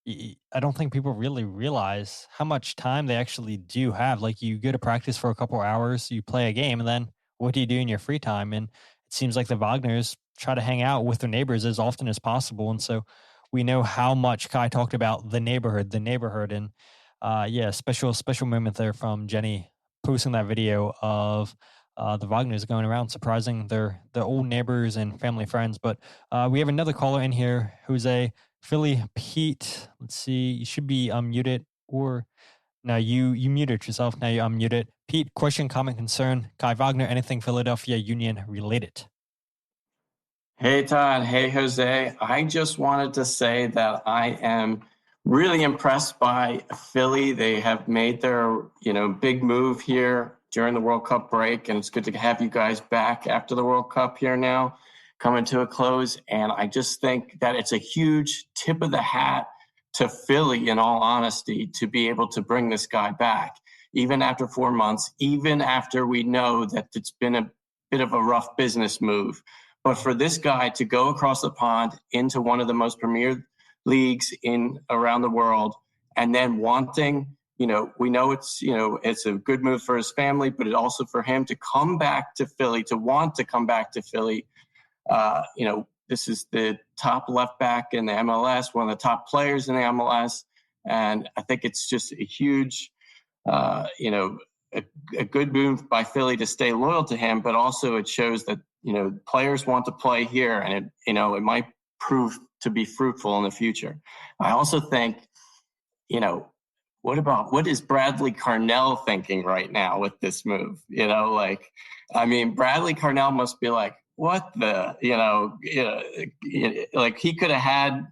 I don't think people really realize how much time they actually do have. Like, you go to practice for a couple hours, you play a game, and then what do you do in your free time? And it seems like the Wagners try to hang out with their neighbors as often as possible. And so we know how much Kai talked about the neighborhood. And yeah, special moment there from Jenny posting that video of the Wagners going around surprising their old neighbors and family friends. But we have another caller in here, Jose. Philly Pete, let's see, you should be unmuted, or no, you muted yourself. Now you're unmuted. Pete, question, comment, concern, Kai Wagner, anything Philadelphia Union related? Hey, Todd. Hey, Jose. I just wanted to say that I am really impressed by Philly. They have made their, big move here during the World Cup break, and it's good to have you guys back after the World Cup here now, coming to a close. And I just think that it's a huge tip of the hat to Philly, in all honesty, to be able to bring this guy back, even after 4 months, even after we know that it's been a bit of a rough business move. But for this guy to go across the pond into one of the most premier leagues around the world, and then wanting, we know it's a good move for his family, but it also for him to come back to Philly, to want to come back to Philly. This is the top left back in the MLS, one of the top players in the MLS. And I think it's just a huge, a good move by Philly to stay loyal to him, but also it shows that, players want to play here, and it might prove to be fruitful in the future. I also think, what is Bradley Carnell thinking right now with this move? Bradley Carnell must be like, what the, like he could have had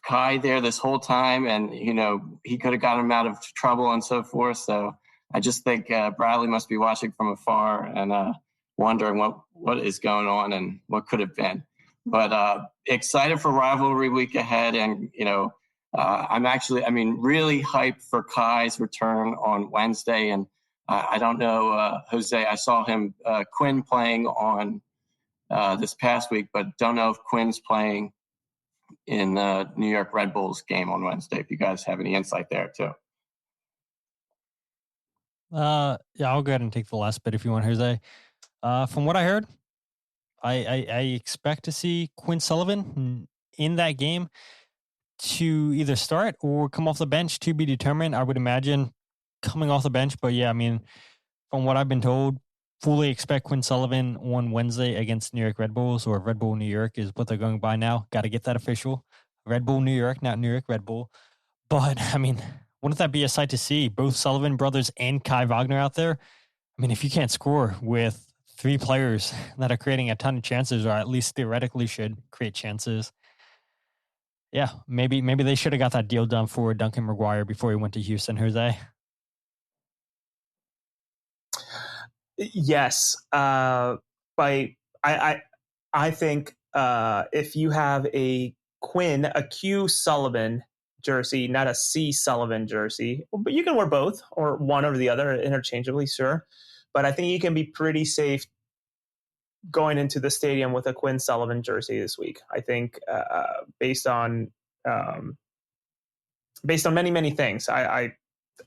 Kai there this whole time, and, he could have got him out of trouble and so forth. So I just think Bradley must be watching from afar and wondering what is going on and what could have been. But excited for rivalry week ahead. And, I'm really hyped for Kai's return on Wednesday. And I don't know, Jose, I saw him, Quinn playing on this past week, but don't know if Quinn's playing in the New York Red Bulls game on Wednesday, if you guys have any insight there too. Yeah, I'll go ahead and take the last bit if you want, Jose. From what I heard, I expect to see Quinn Sullivan in that game to either start or come off the bench, to be determined. I would imagine coming off the bench, but yeah, from what I've been told, fully expect Quinn Sullivan on Wednesday against New York Red Bulls, or Red Bull New York is what they're going by now. Got to get that official. Red Bull New York, not New York Red Bull. But, wouldn't that be a sight to see? Both Sullivan brothers and Kai Wagner out there. If you can't score with three players that are creating a ton of chances, or at least theoretically should create chances, yeah, maybe they should have got that deal done for Duncan McGuire before he went to Houston, Jose. Yes. I think if you have a Q Sullivan jersey, not a C Sullivan jersey, but you can wear both or one or the other interchangeably, sure. But I think you can be pretty safe going into the stadium with a Quinn Sullivan jersey this week. I think based on many, many things, I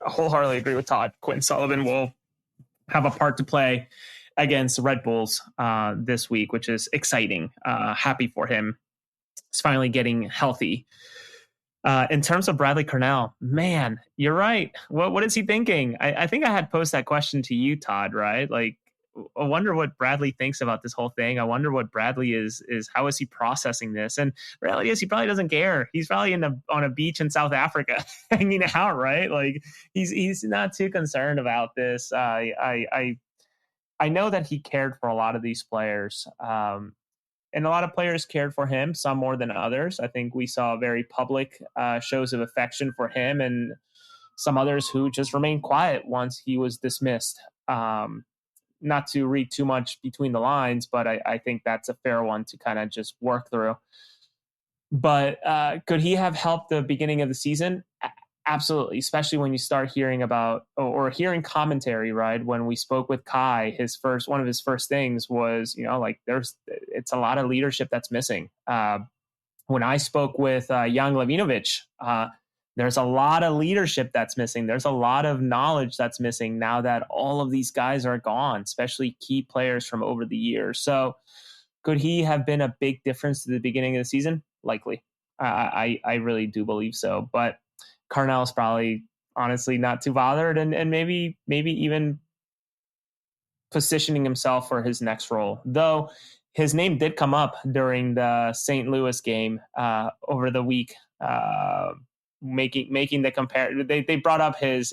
wholeheartedly agree with Todd. Quinn Sullivan will have a part to play against Red Bulls this week, which is exciting. Happy for him. He's finally getting healthy. In terms of Bradley Carnell, man, you're right. What is he thinking? I think I had posed that question to you, Todd, right? Like, I wonder what Bradley thinks about this whole thing. I wonder what Bradley is how is he processing this? And reality is he probably doesn't care. He's probably on a beach in South Africa hanging out, right? Like he's not too concerned about this. I know that he cared for a lot of these players. And a lot of players cared for him, some more than others. I think we saw very public shows of affection for him and some others who just remained quiet once he was dismissed. Not to read too much between the lines, but I think that's a fair one to kind of just work through. But could he have helped the beginning of the season? Absolutely, especially when you start hearing about or hearing commentary, right? When we spoke with Kai, one of his first things was, it's a lot of leadership that's missing. When I spoke with Jan Levinovic, there's a lot of leadership that's missing. There's a lot of knowledge that's missing now that all of these guys are gone, especially key players from over the years. So could he have been a big difference to the beginning of the season? Likely. I really do believe so. But Carnell's probably honestly not too bothered and maybe even positioning himself for his next role. Though his name did come up during the St. Louis game over the week, making the comparison. They brought up his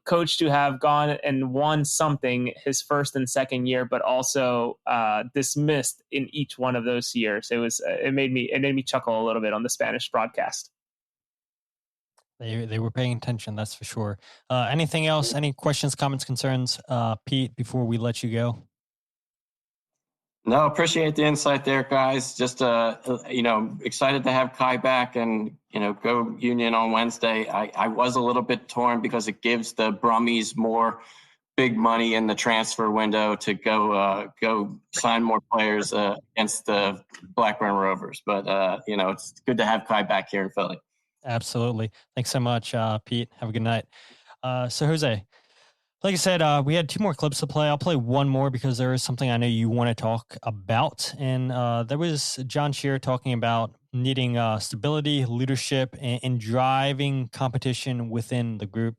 coach to have gone and won something his first and second year, but also dismissed in each one of those years. It made me chuckle a little bit on the Spanish broadcast. They were paying attention, that's for sure. Anything else? Any questions, comments, concerns, Pete, before we let you go? No, appreciate the insight there, guys. Just, excited to have Kai back and, go Union on Wednesday. I was a little bit torn because it gives the Brummies more big money in the transfer window to go sign more players against the Blackburn Rovers. But, it's good to have Kai back here in Philly. Absolutely. Thanks so much, Pete. Have a good night. So, Jose, like I said, we had 2 more clips to play. I'll play one more because there is something I know you want to talk about. And there was Jon Scheer talking about needing stability, leadership, and driving competition within the group.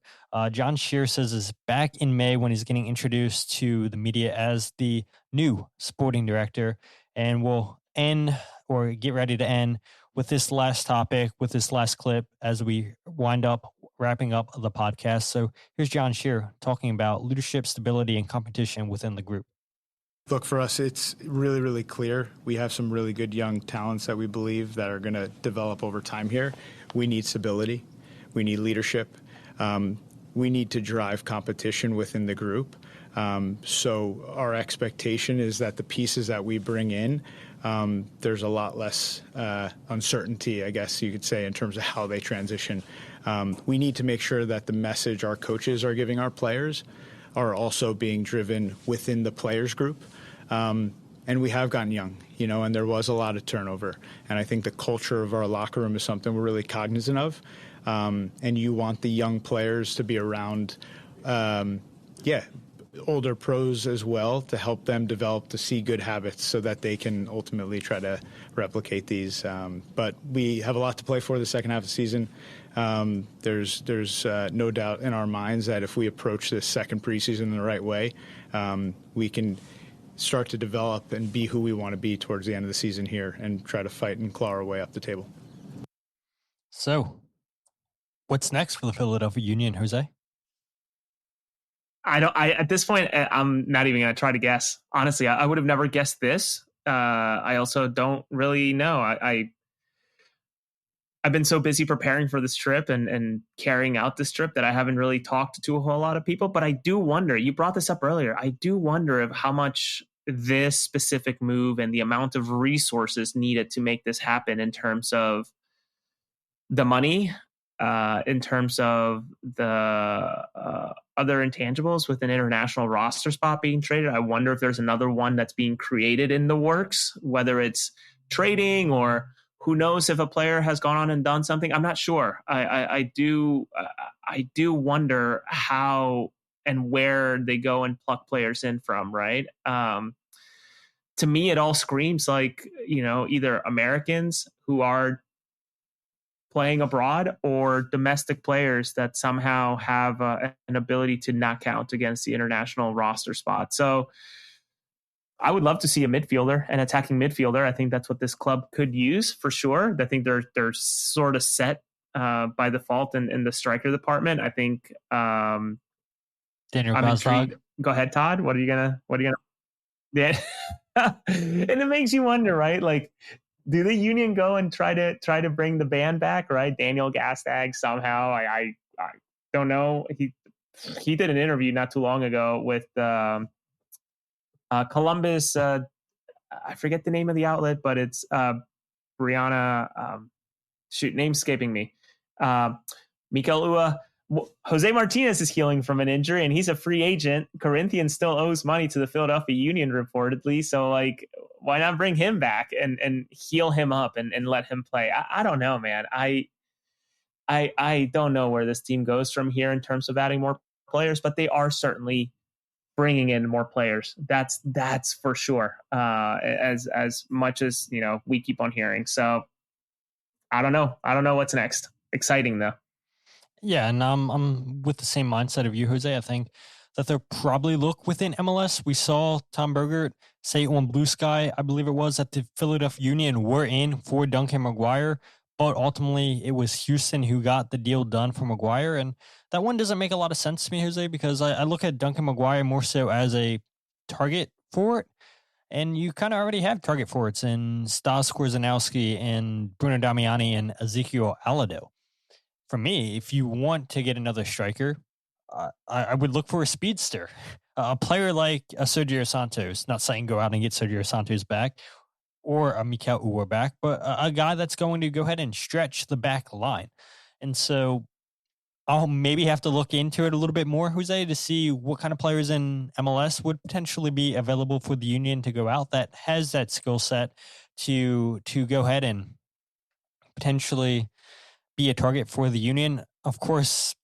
Jon Scheer says this back in May when he's getting introduced to the media as the new sporting director. And we'll end or get ready to end with this last topic, with this last clip as we wind up wrapping up the podcast. So here's Jon Scheer talking about leadership, stability, and competition within the group. Look, for us, it's really, really clear. We have some really good young talents that we believe that are going to develop over time here. We need stability. We need leadership. We need to drive competition within the group. So our expectation is that the pieces that we bring in, there's a lot less uncertainty, I guess you could say, in terms of how they transition. We need to make sure that the message our coaches are giving our players are also being driven within the players group. And we have gotten young, and there was a lot of turnover. And I think the culture of our locker room is something we're really cognizant of. And you want the young players to be around, older pros as well, to help them develop, to see good habits so that they can ultimately try to replicate these. But we have a lot to play for the second half of the season. There's no doubt in our minds that if we approach this second preseason in the right way, we can start to develop and be who we want to be towards the end of the season here and try to fight and claw our way up the table. So, what's next for the Philadelphia Union, Jose? At this point, I'm not even going to try to guess. Honestly, I would have never guessed this. I also don't really know. I've been so busy preparing for this trip and carrying out this trip that I haven't really talked to a whole lot of people. But I do wonder, you brought this up earlier, I do wonder of how much this specific move and the amount of resources needed to make this happen in terms of the money, in terms of the other intangibles with an international roster spot being traded. I wonder if there's another one that's being created in the works, whether it's trading or who knows if a player has gone on and done something. I'm not sure. I do wonder how and where they go and pluck players in from, right? To me, it all screams like, either Americans who are playing abroad or domestic players that somehow have an ability to not count against the international roster spot. So I would love to see a midfielder, an attacking midfielder. I think that's what this club could use for sure. I think they're sort of set by default in the striker department. I think Daniel I'm intrigued. Go ahead, Todd. What are you gonna? Yeah, and it makes you wonder, right? Like, do the Union go and try to bring the band back, right? Daniel Gastag somehow. I don't know. He did an interview not too long ago with Columbus. I forget the name of the outlet, but it's Brianna. Name's escaping me. Mikel Ua. Jose Martinez is healing from an injury and he's a free agent. Corinthians still owes money to the Philadelphia Union reportedly. So like, why not bring him back and heal him up and let him play? I don't know, man. I don't know where this team goes from here in terms of adding more players, but they are certainly bringing in more players. That's for sure. As much as, we keep on hearing. So I don't know what's next. Exciting though. Yeah, and I'm with the same mindset of you, Jose. I think that they'll probably look within MLS. We saw Tom Burgert say on Blue Sky, I believe it was, that the Philadelphia Union were in for Duncan Maguire, but ultimately it was Houston who got the deal done for Maguire. And that one doesn't make a lot of sense to me, Jose, because I look at Duncan Maguire more so as a target forward. And you kind of already have target forwards in Stas Korzanowski and Bruno Damiani and Ezekiel Alladoh. For me, if you want to get another striker, I would look for a speedster, a player like a Sergio Santos. Not saying go out and get Sergio Santos back or a Mikel Ua back, but a guy that's going to go ahead and stretch the back line. And so I'll maybe have to look into it a little bit more, Jose, to see what kind of players in MLS would potentially be available for the Union to go out that has that skill set to go ahead and potentially be a target for the Union. Of course,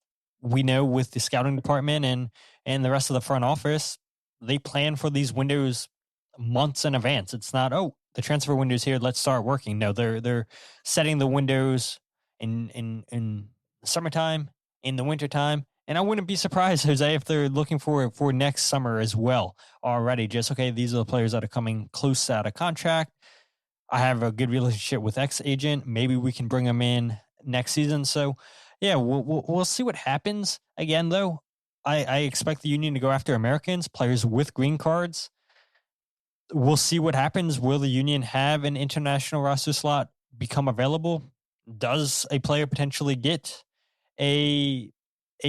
we know with the scouting department and the rest of the front office, they plan for these windows months in advance. It's not, the transfer window's here, let's start working. No, they're setting the windows in the summertime, in the wintertime. And I wouldn't be surprised, Jose, if they're looking for next summer as well already. Just, okay, these are the players that are coming close out of contract. I have a good relationship with X agent. Maybe we can bring them in next season. So yeah, we'll see what happens. Again, though, I expect the Union to go after Americans, players with green cards. We'll see what happens. Will the Union have an international roster slot become available? Does a player potentially get a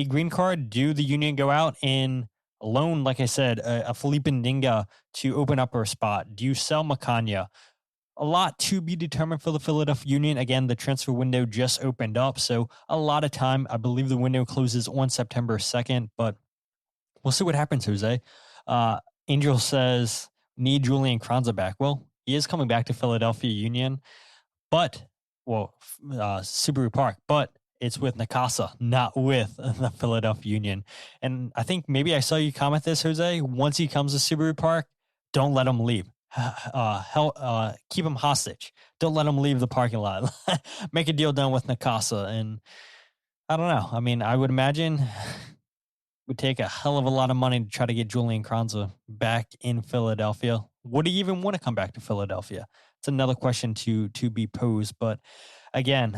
green card? Do the Union go out and loan, like I said, a Felipe Ndinga to open up her spot? Do you sell Macania? A lot to be determined for the Philadelphia Union. Again, the transfer window just opened up, so a lot of time. I believe the window closes on September 2nd, but we'll see what happens, Jose. Angel says, need Julian Kranza back. Well, he is coming back to Philadelphia Union, Subaru Park, but it's with Nakasa, not with the Philadelphia Union. And I think maybe I saw you comment this, Jose. Once he comes to Subaru Park, don't let him leave. Keep him hostage. Don't let him leave the parking lot. Make a deal done with Nakasa. And I don't know. I mean, I would imagine it would take a hell of a lot of money to try to get Julian Kranza back in Philadelphia. Would he even want to come back to Philadelphia? It's another question to be posed. But again,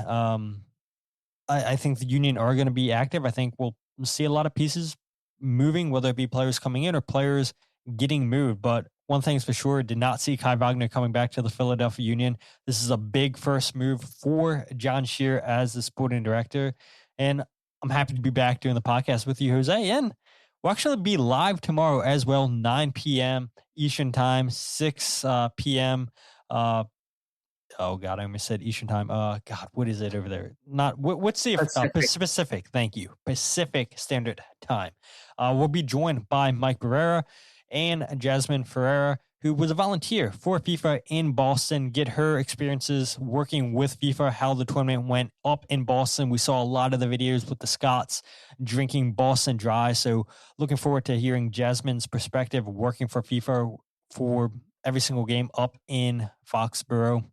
I think the Union are going to be active. I think we'll see a lot of pieces moving, whether it be players coming in or players getting moved. But one thing's for sure, did not see Kai Wagner coming back to the Philadelphia Union. This is a big first move for Jon Scheer as the sporting director. And I'm happy to be back doing the podcast with you, Jose. And We'll actually be live tomorrow as well, 9 p.m. Eastern time, 6 p.m. Oh God, I almost said Eastern time. God, what is it over there? What's the Pacific? Thank you, Pacific Standard Time. We'll be joined by Mike Barrera and Jasmine Ferreira, who was a volunteer for FIFA in Boston. Get her experiences working with FIFA, how the tournament went up in Boston. We saw a lot of the videos with the Scots drinking Boston Dry. So looking forward to hearing Jasmine's perspective working for FIFA for every single game up in Foxborough.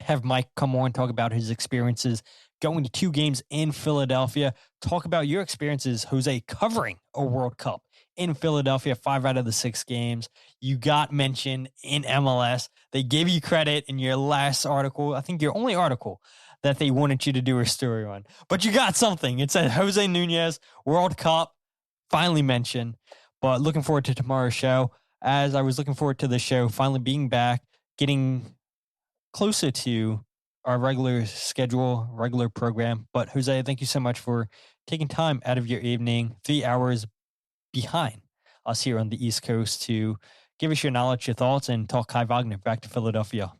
Have Mike come on, talk about his experiences going to 2 games in Philadelphia. Talk about your experiences, Jose, covering a World Cup in Philadelphia, 5 out of the 6 games. You got mentioned in MLS. They gave you credit in your last article, I think your only article, that they wanted you to do a story on. But you got something. It said Jose Nunez, World Cup, finally mentioned. But looking forward to tomorrow's show. As I was looking forward to the show, finally being back, getting closer to our regular schedule, regular program. But Jose, thank you so much for taking time out of your evening, 3 hours behind us here on the East Coast, to give us your knowledge, your thoughts, and talk Kai Wagner back to Philadelphia.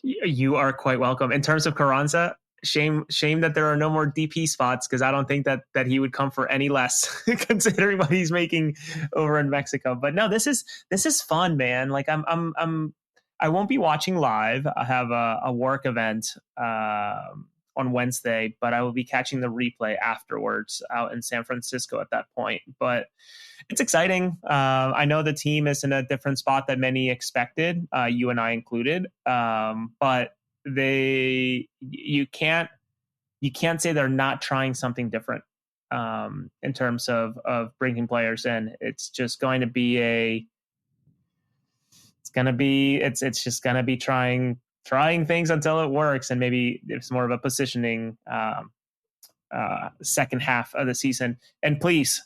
You are quite welcome. In terms of Carranza, shame that there are no more DP spots, because I don't think that he would come for any less considering what he's making over in Mexico. But no, this is fun, man. Like I won't be watching live. I have a work event on Wednesday, but I will be catching the replay afterwards out in San Francisco at that point. But it's exciting. I know the team is in a different spot than many expected, you and I included. But you can't say they're not trying something different in terms of bringing players in. It's just going to be it's just going to be trying things until it works, and maybe it's more of a positioning second half of the season. And please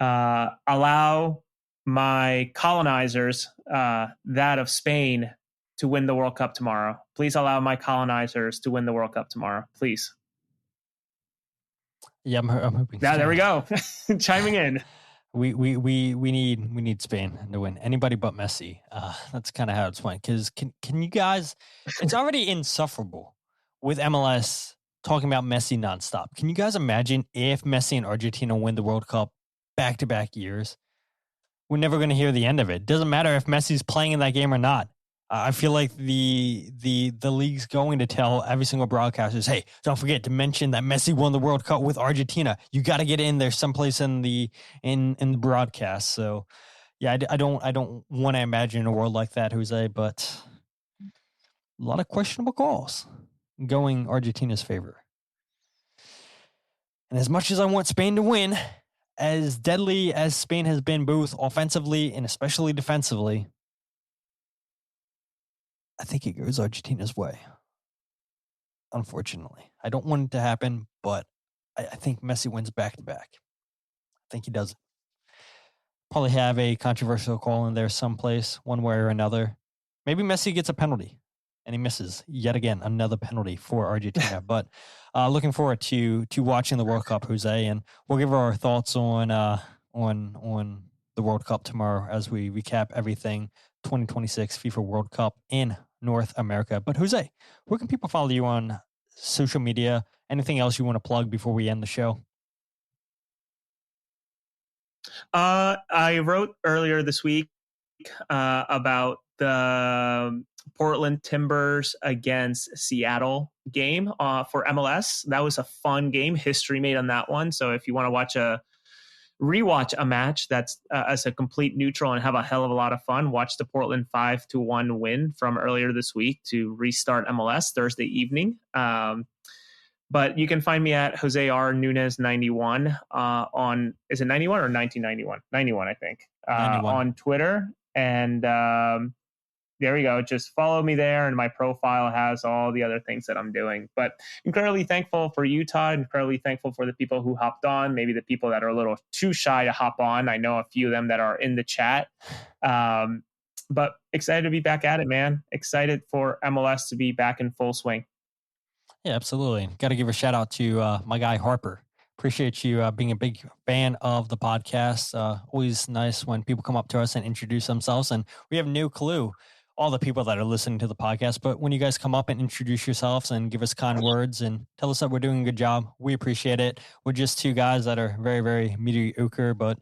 allow my colonizers, that of Spain, to win the World Cup tomorrow. Please allow my colonizers to win the World Cup tomorrow, please. Yeah, I'm hoping. Yeah, there we go. Chiming in. We need Spain to win. Anybody but Messi. That's kind of how it's went. Because can you guys? It's already insufferable with MLS talking about Messi nonstop. Can you guys imagine if Messi and Argentina win the World Cup back-to-back years? We're never going to hear the end of it. Doesn't matter if Messi's playing in that game or not. I feel like the league's going to tell every single broadcaster, hey, don't forget to mention that Messi won the World Cup with Argentina. You got to get in there someplace in the broadcast. So, yeah, I don't want to imagine a world like that, Jose. But a lot of questionable calls going Argentina's favor. And as much as I want Spain to win, as deadly as Spain has been both offensively and especially defensively, I think it goes Argentina's way. Unfortunately, I don't want it to happen, but I think Messi wins back-to-back. I think he does it. Probably have a controversial call in there someplace, one way or another. Maybe Messi gets a penalty, and he misses yet again another penalty for Argentina. But looking forward to watching the World Cup, Jose, and we'll give our thoughts on the World Cup tomorrow as we recap everything 2026 FIFA World Cup in North America. But Jose, where can people follow you on social media? Anything else you want to plug before we end the show? I wrote earlier this week about the Portland Timbers against Seattle game for MLS. That was a fun game. History made on that one. So if you want to rewatch a match that's as a complete neutral and have a hell of a lot of fun, watch the Portland 5-1 win from earlier this week to restart MLS Thursday evening. But you can find me at Jose R. Nunez 91 on, is it 91 or 1991? 91, I think, 91. On Twitter. And there we go. Just follow me there, and my profile has all the other things that I'm doing. But incredibly thankful for you, Todd. Incredibly thankful for the people who hopped on, maybe the people that are a little too shy to hop on. I know a few of them that are in the chat. But excited to be back at it, man. Excited for MLS to be back in full swing. Yeah, absolutely. Got to give a shout out to my guy Harper Appreciate you being a big fan of the podcast. Always nice when people come up to us and introduce themselves. And we have no clue, all the people that are listening to the podcast, but when you guys come up and introduce yourselves and give us kind words and tell us that we're doing a good job, we appreciate it. We're just two guys that are very, very mediocre, but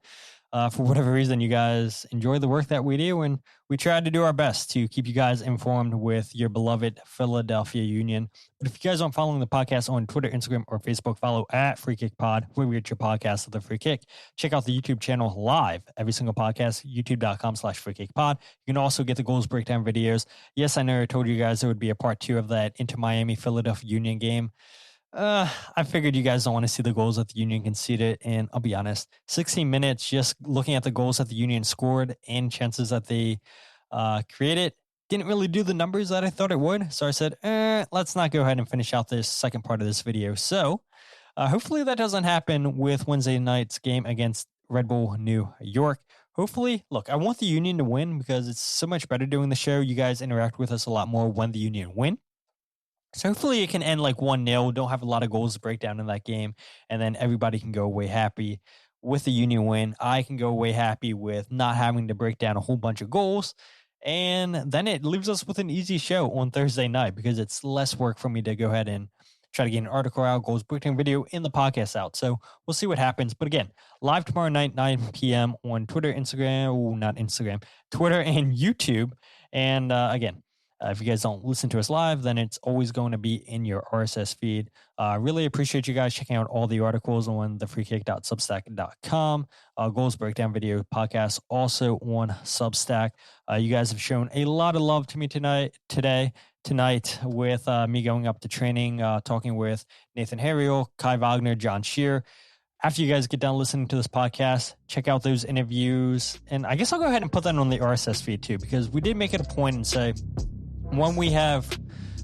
for whatever reason, you guys enjoy the work that we do, and we try to do our best to keep you guys informed with your beloved Philadelphia Union. But if you guys aren't following the podcast on Twitter, Instagram, or Facebook, follow at Free Kick Pod, where we get your podcast of the Free Kick. Check out the YouTube channel live, every single podcast, youtube.com/freekickpod. You can also get the goals breakdown videos. Yes, I know I told you guys there would be a part 2 of that Inter Miami Philadelphia Union game. I figured you guys don't want to see the goals that the Union conceded, and I'll be honest, 16 minutes just looking at the goals that the Union scored and chances that they created didn't really do the numbers that I thought it would. So I said, let's not go ahead and finish out this second part of this video. So hopefully that doesn't happen with Wednesday night's game against Red Bull New York. Hopefully, look, I want the Union to win because it's so much better doing the show. You guys interact with us a lot more when the Union win. So hopefully it can end like 1-0. Don't have a lot of goals to break down in that game. And then everybody can go away happy with the Union win. I can go away happy with not having to break down a whole bunch of goals. And then it leaves us with an easy show on Thursday night because it's less work for me to go ahead and try to get an article out, goals breakdown video, and the podcast out. So we'll see what happens. But again, live tomorrow night, 9 p.m. on Twitter, Twitter and YouTube. And again, if you guys don't listen to us live, then it's always going to be in your RSS feed. Really appreciate you guys checking out all the articles on thefreekick.substack.com. Goals breakdown video podcast also on Substack. You guys have shown a lot of love to me tonight with me going up to training, talking with Nathan Harriel, Kai Wagner, Jon Scheer. After you guys get done listening to this podcast, check out those interviews. And I guess I'll go ahead and put that on the RSS feed too, because we did make it a point and say, when we have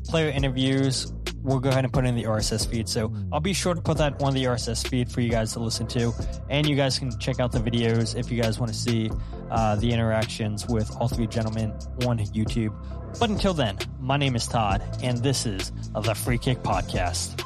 player interviews, we'll go ahead and put it in the RSS feed. So I'll be sure to put that on the RSS feed for you guys to listen to. And you guys can check out the videos if you guys want to see the interactions with all three gentlemen on YouTube. But until then, my name is Todd, and this is the Free Kick Podcast.